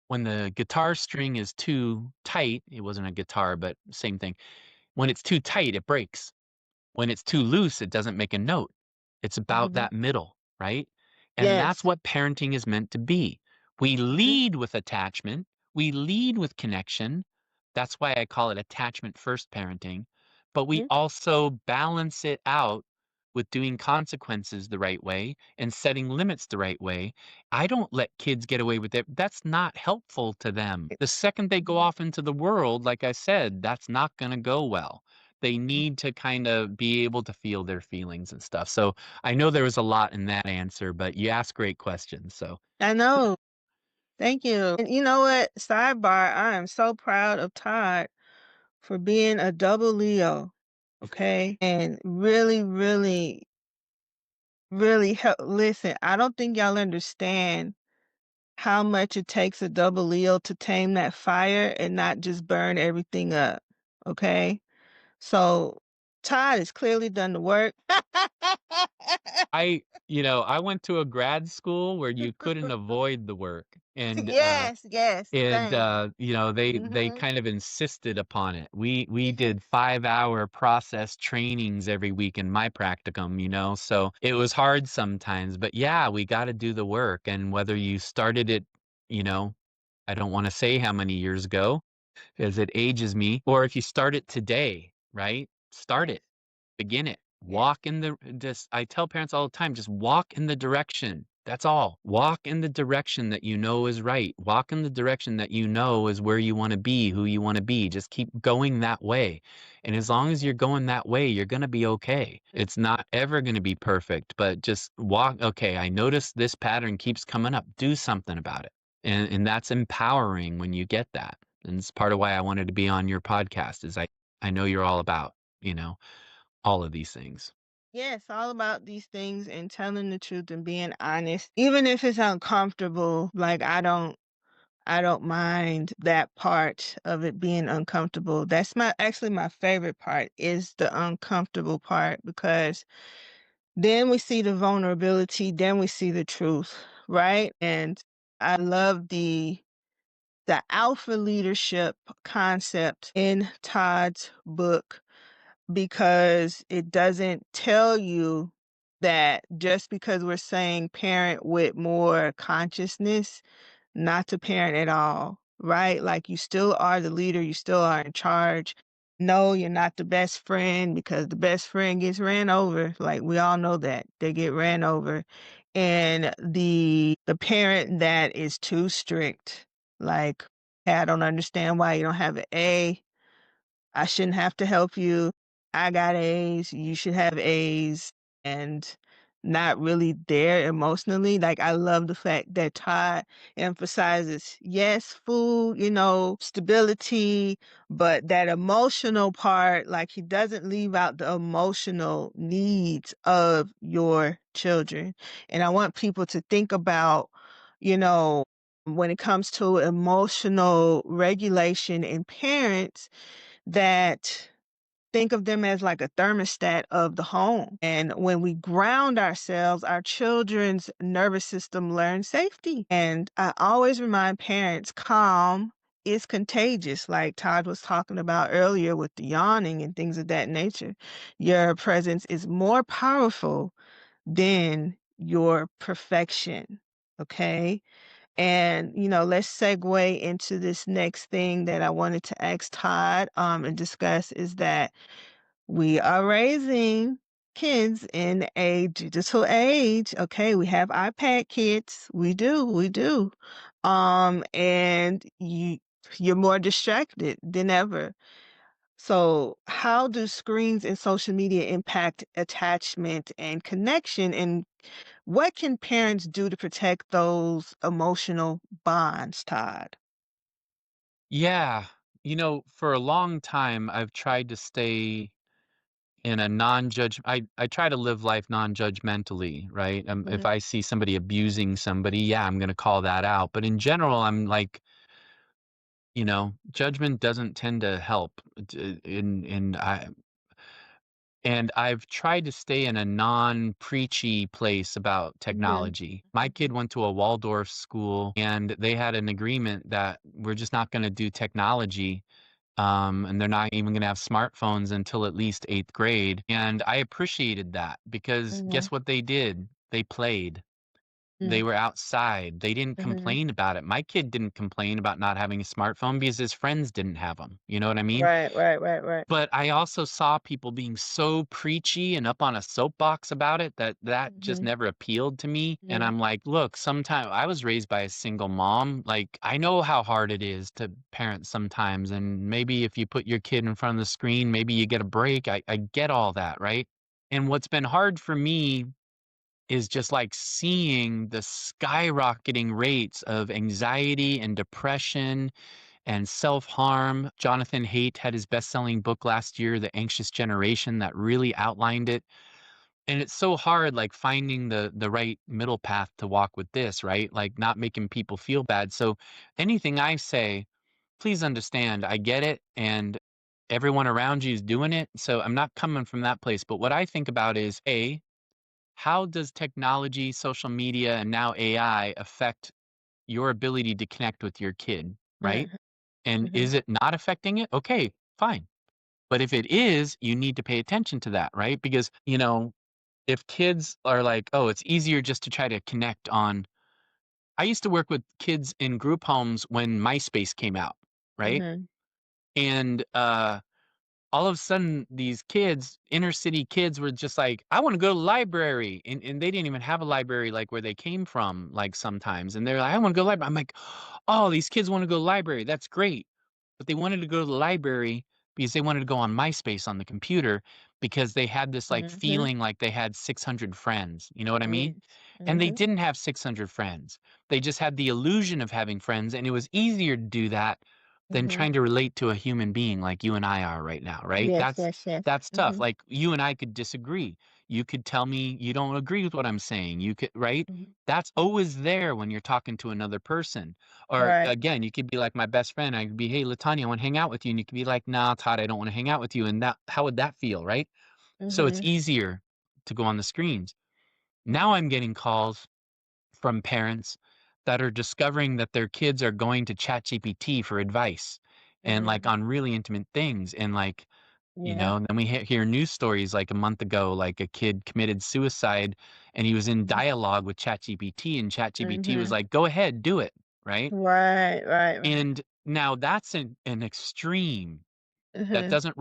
when the guitar string is too tight, it wasn't a guitar, but same thing. When it's too tight, it breaks. When it's too loose, it doesn't make a note. It's about Mhm. that middle, right? And that's Yes. what parenting is meant to be. We Mhm. lead with attachment, we lead with connection. That's why I call it attachment first parenting. But we Mhm. also balance it out with doing consequences the right way and setting limits the right way. I don't let kids get away with it. That's not helpful to them. The second they go Mhm. off into the world, like I said, that's not going to go well. They need to kind of be able to feel their feelings and stuff. So I know there was a lot in that answer, but you asked great questions. So I know. Thank you. And you know what? Sidebar, I am so proud of Todd for being a double Leo, okay? And really, really, really help. Listen, I don't think y'all understand how much it takes a double Leo to tame that fire and not just burn everything up, okay? So Todd has clearly done the work. I went to a grad school where you couldn't avoid the work. And Yes, yes, and same. they Mhm. kind of insisted upon it. We did 5-hour process trainings every week in my practicum, so it was hard sometimes, but yeah, we got to do the work. And whether you started it, you know I don't want to say how many years ago as it ages me, or if you start it today, right? Start Yes, it, begin it, yes. walk in the, just, I tell parents all the time, just walk in the direction. That's all. Walk in the direction that you know is right. Walk in the direction that you know is where you want to be, who you want to be. Just keep going that way. And as long as you're going that way, you're going to be okay. It's not ever going to be perfect, but just walk. Okay, I notice this pattern keeps coming up. Do something about it. And that's empowering when you get that. And it's part of why I wanted to be on your podcast is I know you're all about, you know, all of these things. Yes, all about these things and telling the truth and being honest. Even if it's uncomfortable, like I don't mind that part of it being uncomfortable. That's my actually my favorite part is the uncomfortable part because then we see the vulnerability, then we see the truth, right? And I love the alpha leadership concept in Todd's book because it doesn't tell you that just because we're saying parent with more consciousness, not to parent at all, right? Like you still are the leader, you still are in charge. No, you're not the best friend because the best friend gets ran over. Like we all know that they get ran over. And the parent that is too strict, like, hey, I don't understand why you don't have an A. I shouldn't have to help you. I got A's. You should have A's. And not really there emotionally. Like, I love the fact that Todd emphasizes, yes, food, stability, but that emotional part, like, he doesn't leave out the emotional needs of your children. And I want people to think about, you know, when it comes to emotional regulation in parents, that think of them as like a thermostat of the home. And when we ground ourselves, our children's nervous system learns safety. And I always remind parents calm is contagious, like Todd was talking about earlier with the yawning and things of that nature. Your presence is more powerful than your perfection. Okay. And, let's segue into this next thing that I wanted to ask Todd and discuss is that we are raising kids in a digital age. Okay, we have iPad kids. We do, we do. And you're more distracted than ever. So, how do screens and social media impact attachment and connection? And what can parents do to protect those emotional bonds, Todd? Yeah. For a long time, I've tried to stay in a non-judge I try to live life non-judgmentally, right? If Mhm, I see somebody abusing somebody, yeah, I'm gonna call that out. But in general, I'm like, judgment doesn't tend to help. And I've tried to stay in a non-preachy place about mhm, technology. My kid went to a Waldorf school, and they had an agreement that we're just not gonna do technology, and they're not even gonna have smartphones until at least 8th grade, and I appreciated that because mhm, guess what they did? They played. mhm, They were outside. They didn't mhm. complain about it. My kid didn't complain about not having a smartphone because his friends didn't have them. You know what I mean? Right, right, right, right. But I also saw people being so preachy and up on a soapbox about it that just Mhm, never appealed to me, and mhm, I'm like, "Look, sometimes I was raised by a single mom, like, I know how hard it is to parent sometimes, and maybe if you put your kid in front of the screen, maybe you get a break, I get all that, right? And what's been hard for me is just, like, seeing the skyrocketing rates of anxiety and depression and self-harm. Jonathan Haidt had his best-selling book last year, The Anxious Generation, that really outlined it. And it's so hard, like, finding the right middle path to walk with this, right? Like, not making people feel bad. So anything I say, please understand, I get it, and everyone around you is doing it. So I'm not coming from that place. But what I think about is, A, how does technology, social media, and now AI affect your ability to connect with your kid, right? mhm, And mhm, is it not affecting it? Okay, fine. But if it is, you need to pay attention to that, right? Because, if kids are like, oh, it's easier just to try to connect on. I used to work with kids in group homes when MySpace came out, right? mhm, And all of a sudden these kids, inner city kids, were just like, I want to go to the library. And they didn't even have a library like where they came from, like sometimes. And they're like, I want to go to the library. I'm like, oh, these kids want to go to the library. That's great. But they wanted to go to the library because they wanted to go on MySpace on the computer because they had this like mhm. feeling like they had 600 friends. You know what I mean? Yes. And they Mhm, didn't have 600 friends. They just had the illusion of having friends. And it was easier to do that than mhm. trying to relate to a human being like you and I are right now, right? Yes, That's yes, yes. that's tough. Mhm, Like you and I could disagree. You could tell me you don't agree with what I'm saying. You could, right? mhm, That's mhm. always there when you're talking to another person. Or Right. again, you could be like my best friend. I could be, hey, Latanya, I want to hang out with you. And you could be like, nah, Todd, I don't want to hang out with you. And that, how would that feel, right? So it's Mhm, easier to go on the screens. Now I'm getting calls from parents that are discovering that their kids are going to ChatGPT for advice and like mhm. on really intimate things. And like, Yeah. and then we hear news stories like a month ago, like a kid committed suicide and he was in Mhm, dialogue with ChatGPT and ChatGPT was mhm. like, go ahead, do it. Right. Right, right, right. And now that's an extreme that Mhm, doesn't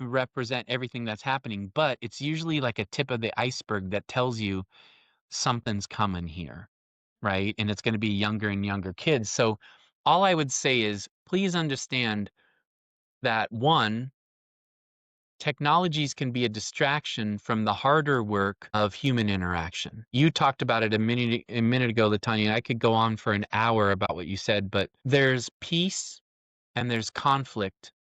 represent everything that's happening, but it's usually like a tip of the iceberg that tells you something's coming here, right? And it's going to be younger and younger kids. So all I would say is please understand that one, technologies can be a distraction from the harder work of human interaction. You talked about it a minute ago, Latanya. I could go on for an hour about what you said, but there's peace and there's conflict.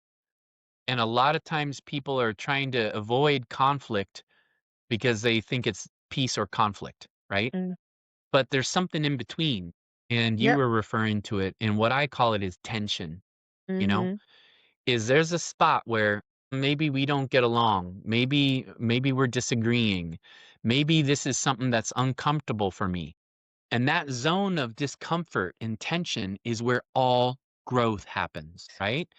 And a lot of times people are trying to avoid conflict because they think it's peace or conflict, right? mm. But there's something in between. And you Yep. were referring to it. And what I call it is tension, you know, Mhm, is there's a spot where maybe we don't get along. Maybe we're disagreeing. Maybe this is something that's uncomfortable for me. And that zone of discomfort and tension is where all growth happens, right?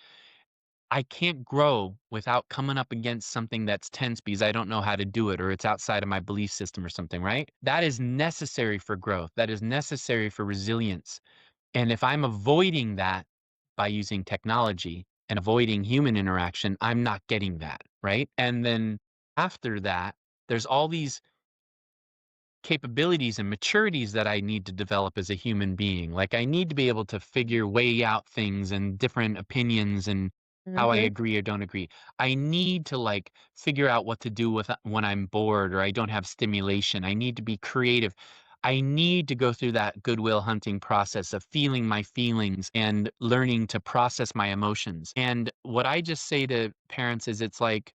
I can't grow without coming up against something that's tense because I don't know how to do it or it's outside of my belief system or something, right? That is necessary for growth. That is necessary for resilience. And if I'm avoiding that by using technology and avoiding human interaction, I'm not getting that, right? And then after that, there's all these capabilities and maturities that I need to develop as a human being. Like I need to be able to weigh out things and different opinions and how I Mhm. agree or don't agree. I need to like figure out what to do with when I'm bored or I don't have stimulation. I need to be creative. I need to go through that goodwill hunting process of feeling my feelings and learning to process my emotions. And what I just say to parents is it's like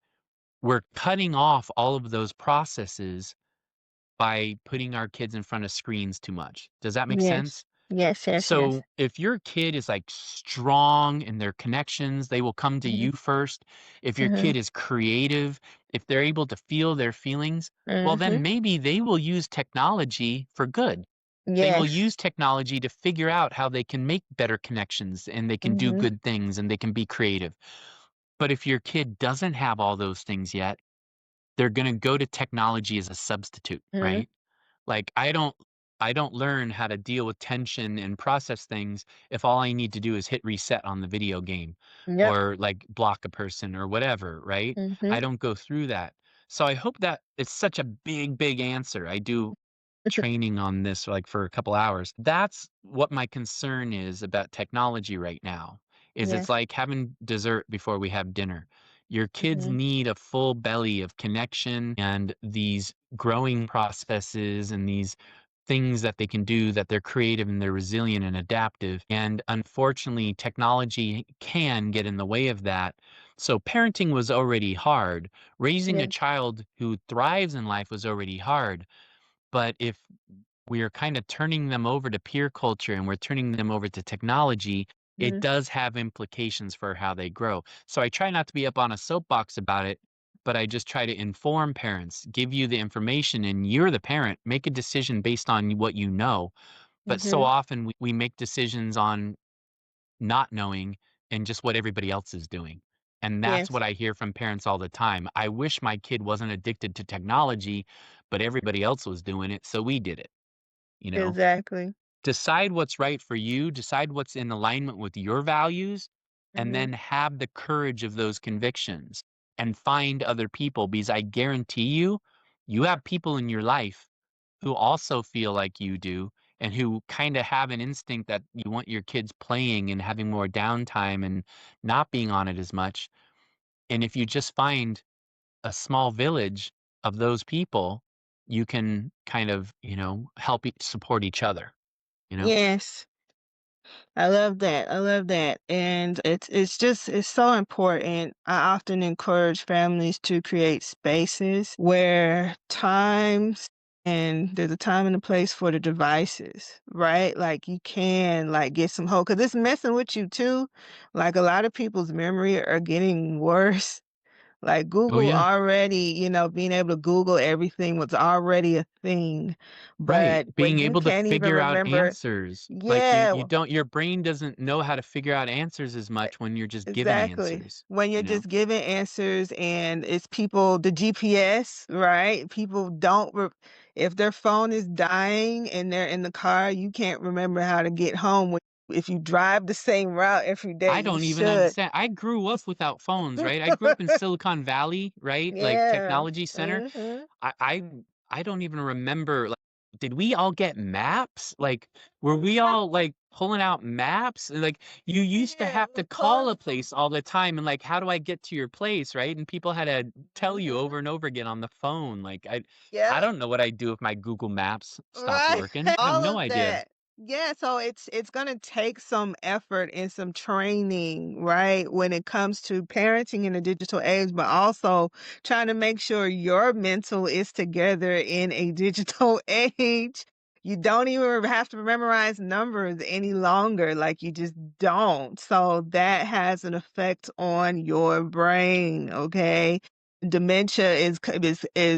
we're cutting off all of those processes by putting our kids in front of screens too much. Does that make Yes. sense? Yes, yes, yes. So if your kid is like strong in their connections, they will come to Mhm. you first. If your Mhm. kid is creative, if they're able to feel their feelings, well, then Mhm. maybe they will use technology for good. They will Yes. use technology to figure out how they can make better connections and they can do Mhm. good things and they can be creative. But if your kid doesn't have all those things yet, they're going to go to technology as a substitute, Mhm. right? Like, I don't learn how to deal with tension and process things if all I need to do is hit reset on the video game Yep. or, like, block a person or whatever, right? I Mhm. don't go through that. So I hope that it's such a big, big answer. I do training on this, like, for a couple hours. That's what my concern is about technology right now, is it's Yes. like having dessert before we have dinner. Your kids Mhm. need a full belly of connection and these growing processes and these things that they can do that they're creative and they're resilient and adaptive. And unfortunately, technology can get in the way of that. So parenting was already hard. Raising a Yes. child who thrives in life was already hard. But if we are kind of turning them over to peer culture and we're turning them over to technology, it Mhm. does have implications for how they grow. So I try not to be up on a soapbox about it, but I just try to inform parents, give you the information, and you're the parent. Make a decision based on what you know. But so Mhm. often we make decisions on not knowing and just what everybody else is doing. And that's Yes. what I hear from parents all the time. I wish my kid wasn't addicted to technology, but everybody else was doing it, so we did it, you know? Exactly. Decide what's right for you, decide what's in alignment with your values, and Mhm. then have the courage of those convictions and find other people because I guarantee you, you have people in your life who also feel like you do and who kind of have an instinct that you want your kids playing and having more downtime and not being on it as much. And if you just find a small village of those people, you can kind of, help support each other, you know? Yes. I love that. I love that. And it's so important. I often encourage families to create spaces where times and there's a time and a place for the devices, right? Like you can like get some hope because it's messing with you too. Like a lot of people's memory are getting worse. Like Oh, Google yeah. already, being able to Google everything was already a thing. Right. But when Being you able to can't even figure out remember, answers. Like yeah, your brain doesn't know how to figure out answers as much when you're just given exactly. answers, When you're you know? just giving answers and it's people the GPS, right? People don't re if their phone is dying and they're in the car, you can't remember how to get home. If you drive the same route every day, I you don't even should. understand. I grew up without phones, right? I grew up in Silicon Valley, right? Like Yeah. technology center. Mhm. I I I don't even remember, like, did we all get maps? Like, were we all like pulling out maps? And, like, you used to Yeah, have to call a place all the time and like, how do I get to your place, right? And people had to tell you mhm. over and over again on the phone. Like, I Yep. don't know what I'd do if my Google Maps stopped Right. working. I have All no of idea. that. Yeah, so it's gonna take some effort and some training, right, when it comes to parenting in a digital age, but also trying to make sure your mental is together in a digital age. You don't even have to memorize numbers any longer, like, you just don't. So that has an effect on your brain, okay? Dementia is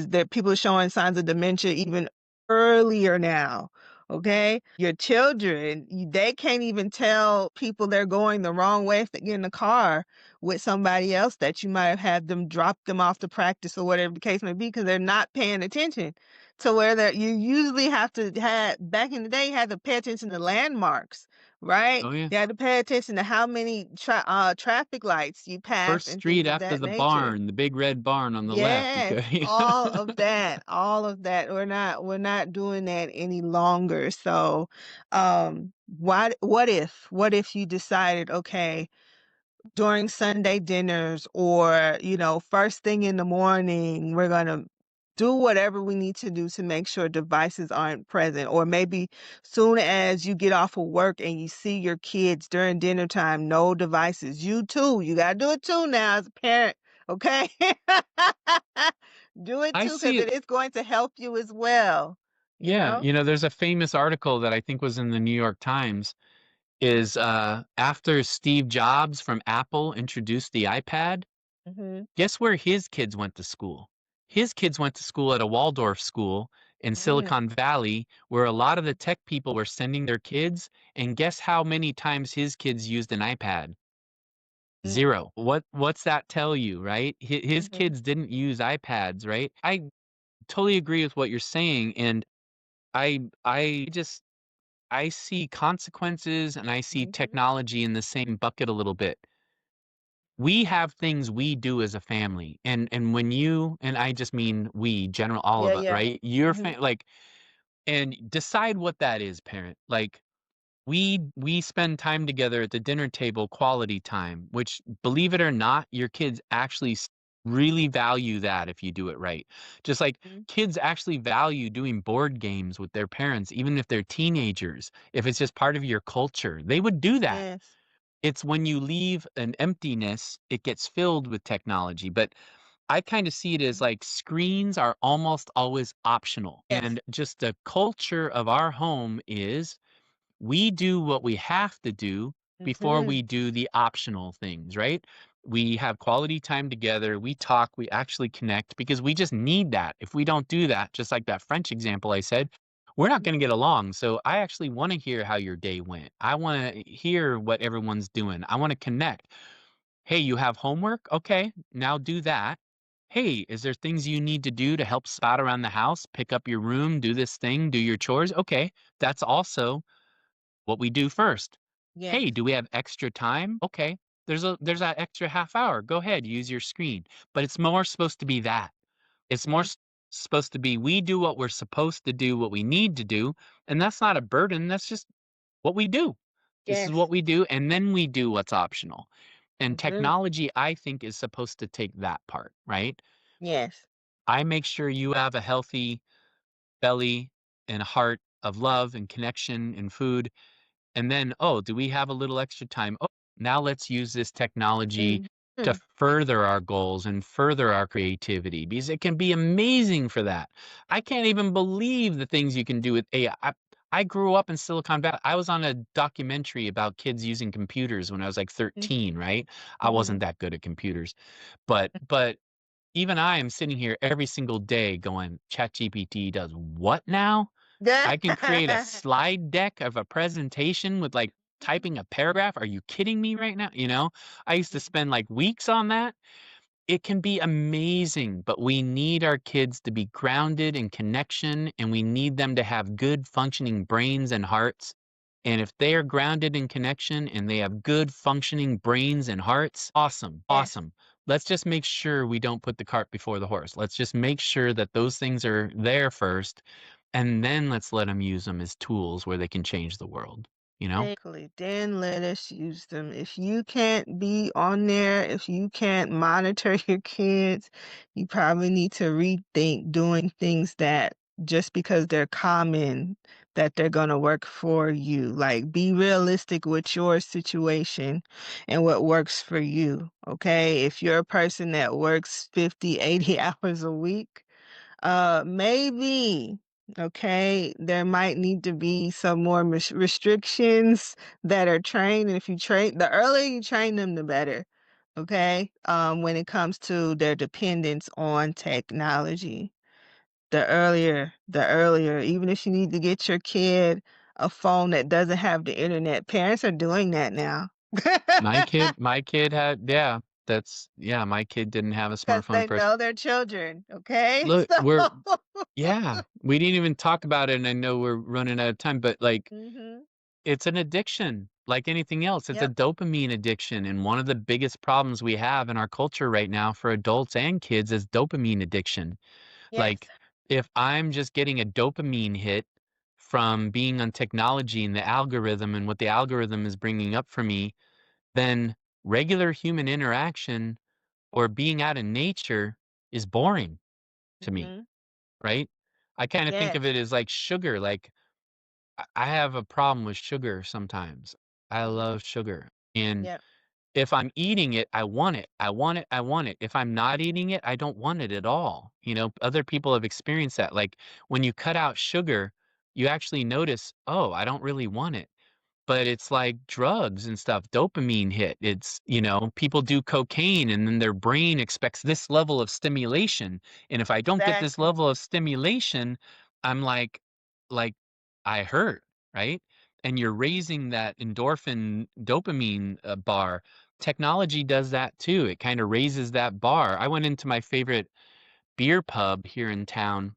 that people are showing signs of dementia even earlier now, okay? Your children, they can't even tell people they're going the wrong way if they get in the car with somebody else that you might have had them drop them off to practice or whatever the case may be because they're not paying attention to where that you usually have to have back in the day, you had to pay attention to landmarks, right? Oh, yeah. You had to pay attention to how many traffic lights you passed First and street things of after that the nature. barn, the big red barn on the left, Yes, okay? all of that, all of that. We're not doing that any longer. So, what if you decided, okay, during Sunday dinners or, first thing in the morning, we're going to do whatever we need to do to make sure devices aren't present. Or maybe soon as you get off of work and you see your kids during dinner time, no devices. You too. You got to do it too now as a parent. Okay. Do it I too because see it. it is going to help you as well. You Yeah, know? there's a famous article that I think was in the New York Times is, after Steve Jobs from Apple introduced the iPad, Hmm. guess where his kids went to school? His kids went to school at a Waldorf school in Mm, Silicon Valley, where a lot of the tech people were sending their kids, and guess how many times his kids used an iPad? mm, 0. What's that tell you, right? His mhm. kids didn't use iPads, right? I totally agree with what you're saying, and I just I see consequences and I see Mhm. technology in the same bucket a little bit. We have things we do as a family, and when you and I just mean we, general all Yeah, of us, yeah. right? Your Mhm. like, and decide what that is, parent. Like, we spend time together at the dinner table, quality time, which, believe it or not, your kids actually really value that if you do it right. Just like Mhm. kids actually value doing board games with their parents, even if they're teenagers, if it's just part of your culture, they would do that. Yes. It's when you leave an emptiness, it gets filled with technology. But I kind of see it as like screens are almost always optional. Yes. And just the culture of our home is we do what we have to do before Mhm. we do the optional things, right? We have quality time together. We talk, we actually connect because we just need that. If we don't do that, just like that French example I said, we're not going to get along. So I actually want to hear how your day went. I want to hear what everyone's doing. I want to connect. Hey, you have homework? Okay, now do that. Hey, is there things you need to do to help spot around the house, pick up your room, do this thing, do your chores? Okay, that's also what we do first. Yes. Hey, do we have extra time? Okay. There's that extra half hour. Go ahead, use your screen. But it's more supposed to be that. It's more Mhm. supposed to be we do what we're supposed to do, what we need to do, and that's not a burden. That's just what we do. This is what Yes. we do, and then we do what's optional. And Mhm. technology, I think, is supposed to take that part, right? Yes. I make sure you have a healthy belly and a heart of love and connection and food. And then, oh, do we have a little extra time? Oh, now let's use this technology to Mhm. further our goals and further our creativity because it can be amazing for that. I can't even believe the things you can do with AI. I grew up in Silicon Valley. I was on a documentary about kids using computers when I was like Mhm. 13, right? I wasn't Mhm. that good at computers. But even I am sitting here every single day going, ChatGPT does what now? I can create a slide deck of a presentation with like typing a paragraph. Are you kidding me right now? I used to spend like weeks on that. It can be amazing, but we need our kids to be grounded in connection and we need them to have good functioning brains and hearts. And if they are grounded in connection and they have good functioning brains and hearts, awesome, Yes. awesome. Let's just make sure we don't put the cart before the horse. Let's just make sure that those things are there first. And then let's let them use them as tools where they can change the world, you know? Exactly. Then let us use them. If you can't be on there, if you can't monitor your kids, you probably need to rethink doing things that just because they're common, that they're going to work for you. Like be realistic with your situation and what works for you. Okay. If you're a person that works 50, 80 hours a week, maybe. Okay, there might need to be some more restrictions that are trained, and if you train the earlier you train them, the better. Okay, when it comes to their dependence on technology, the earlier. Even if you need to get your kid a phone that doesn't have the internet, parents are doing that now. My kid had, yeah, yeah, my kid didn't have a 'Cause smartphone they first. know their children. Okay, Look, so. yeah, we didn't even talk about it, and I know we're running out of time, but, like, Mhm. it's an addiction like anything else. It's a Yep. dopamine addiction, and one of the biggest problems we have in our culture right now for adults and kids is dopamine addiction. Yes. Like, if I'm just getting a dopamine hit from being on technology and the algorithm and what the algorithm is bringing up for me, then regular human interaction or being out in nature is boring to me, Mhm. right? I kinda think of Yes. it as like sugar, like, I have a problem with sugar sometimes. I Mhm. love sugar, and Yep. if I'm eating it, I want it. I want it. I want it. If I'm not eating it, I don't want it at all. Other people have experienced that. Like when you cut out sugar, you actually notice, oh, I don't really want it. But it's like drugs and stuff, dopamine hit. People do cocaine and then their brain expects this level of stimulation. And if I don't get this Exactly. level of stimulation, I'm like I hurt, right? And you're raising that endorphin dopamine bar. Technology does that too. It kind of raises that bar. I went into my favorite beer pub here in town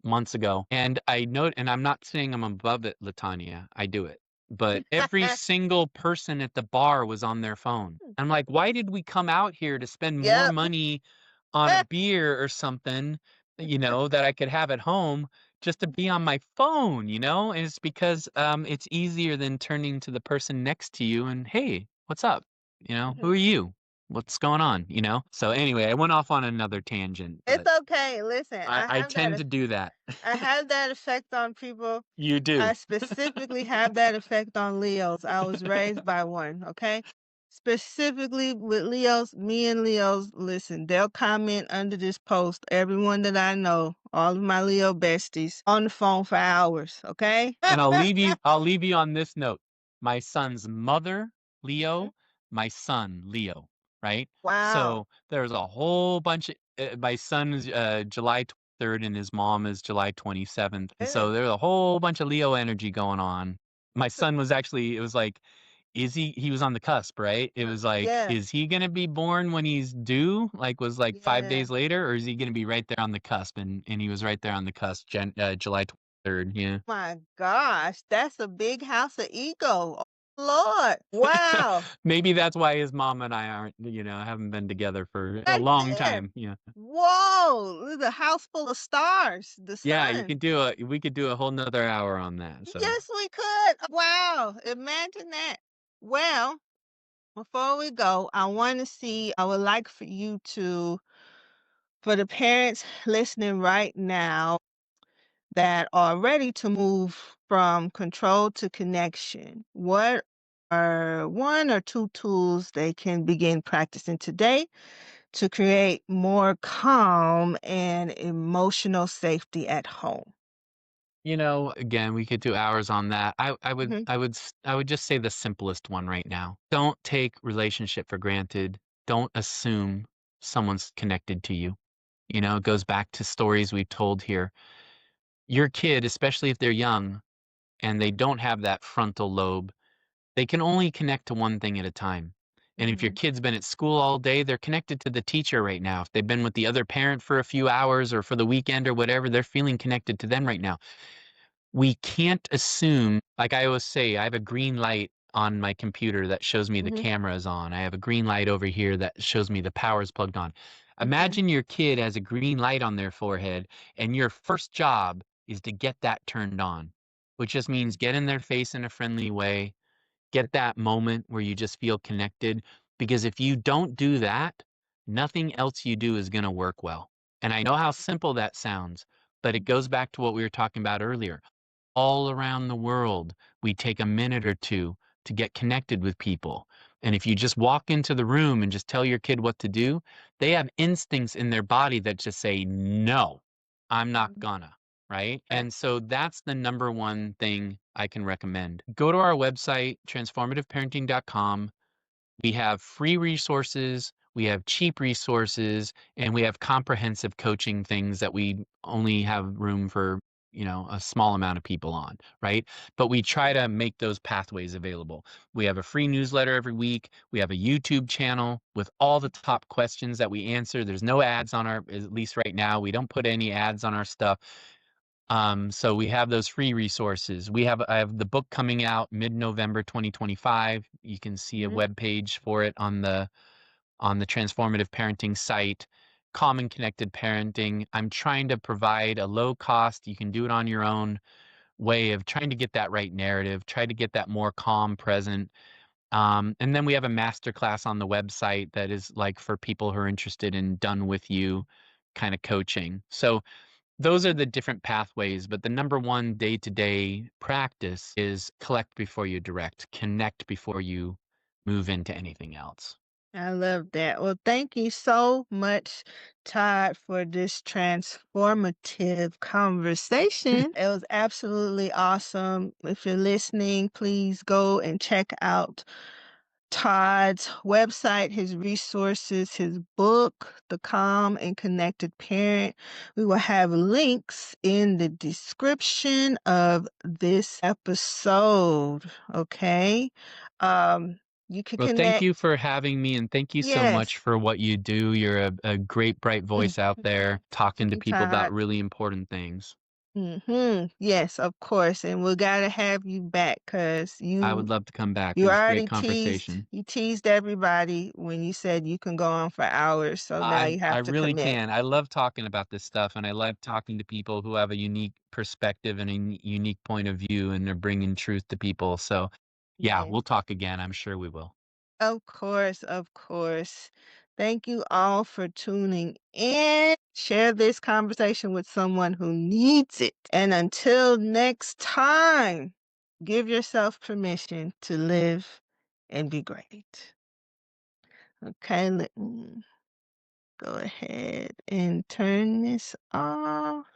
months ago, and and I'm not saying I'm above it, Latanya, I do it, but every single person at the bar was on their phone. I'm like, "Why did we come out here to spend more Yep. money on a beer or something, that I could have at home just to be on my phone?" And it's because, it's easier than turning to the person next to you and, "Hey, what's up?" "Who are Mhm. you? What's going on?" So anyway, I went off on another tangent, It's but okay. Listen, I tend to do that. I have that effect on people. You I do. specifically have that effect on Leos. I was raised by one, okay? Specifically with Leos, me and Leos, listen, they'll comment under this post, everyone that I know, all of my Leo besties, on the phone for hours, okay? And I'll leave you on this note. My son's mother, Mhm. Leo, my son, Leo, right? Wow. So there's a whole bunch of my son is July 3rd and his mom is July 27th. And Yeah. so there's a whole bunch of Leo energy going on. My son was actually, it was like, he was on the cusp, right? It was like, Yeah. is he gonna be born when he's due? Like was like 5 days Yeah. later, or is he gonna be right there on the cusp? And he was right there on the cusp, July 3rd. Yeah. My gosh, that's a big house of ego. Oh, Lord. Wow. Maybe that's why his mom and I haven't been together for a Right long there. time. Yeah. Whoa, the house full of stars, the Yeah, sun. we could do a whole nother hour on that. So, Yes, we could. Wow, imagine that. Well, before we go, I would like for you to, for the parents listening right now that are ready to move from control to connection, what are one or two tools they can begin practicing today to create more calm and emotional safety at home? again, we could do hours on that. Mhm, I would just say the simplest one right now. Don't take relationship for granted. Don't assume someone's connected to you. It goes back to stories we've told here. Your kid, especially if they're young and they don't have that frontal lobe, they can only connect to one thing at a time. And if your mhm, kid's been at school all day, they're connected to the teacher right now. If they've been with the other parent for a few hours or for the weekend or whatever, they're feeling connected to them right now. We can't assume, like I always say, I have a green light on my computer that shows me the mhm, camera is on. I have a green light over here that shows me the power is plugged on. mhm, Imagine your kid has a green light on their forehead and your first job is to get that turned on, which just means get in their face in a friendly way, get that moment where you just feel connected. Because if you don't do that, nothing else you do is going to work well. And I know how simple that sounds, but it goes back to what we were talking about earlier. All around the world, we take a minute or two to get connected with people. And if you just walk into the room and just tell your kid what to do, they have instincts in their body that just say, no, I'm not mhm. gonna. right? Right. And so that's the number one thing I can recommend. Go to our website, transformativeparenting.com. We have free resources, we have cheap resources, and we have comprehensive coaching things that we only have room for, a small amount of people on, right? But we try to make those pathways available. We have a free newsletter every week. We have a YouTube channel with all the top questions that we answer. There's no ads on our, at least right now, we don't put any ads on our stuff. So we have those free resources. I have the book coming out mid-November 2025. You can see a Mhm. web page for it on the Transformative Parenting site. Calm and Connected Parenting. I'm trying to provide a low cost, you can do it on your own way of trying to get that right narrative, try to get that more calm present. And then we have a masterclass on the website that is like for people who are interested in done with you kind of coaching. So those are the different pathways, but the number one day-to-day practice is collect before you direct, connect before you move into anything else. I love that. Well, thank you so much, Todd, for this transformative conversation. It was absolutely awesome. If you're listening, please go and check out Todd's website, his resources, his book, The Calm and Connected Parent. We will have links in the description of this episode. Okay. You can Well, thank connect. you for having me, and thank you so much Yes. for what you do. You're a great, bright voice out there talking Thank to you, people about Todd. really important things. Yes, of course, and we gotta have you back because I would love to come back. It you was great already teased conversation. you teased everybody when you said you can go on for hours, so now you I have to really commit. can. I love talking about this stuff, and I love talking to people who have a unique perspective and a unique point of view, and they're bringing truth to people. So, yeah, Yeah. we'll talk again. I'm sure we will. Of course, of course. Thank you all for tuning in. Share this conversation with someone who needs it. And until next time, give yourself permission to live and be great. Okay, let me go ahead and turn this off.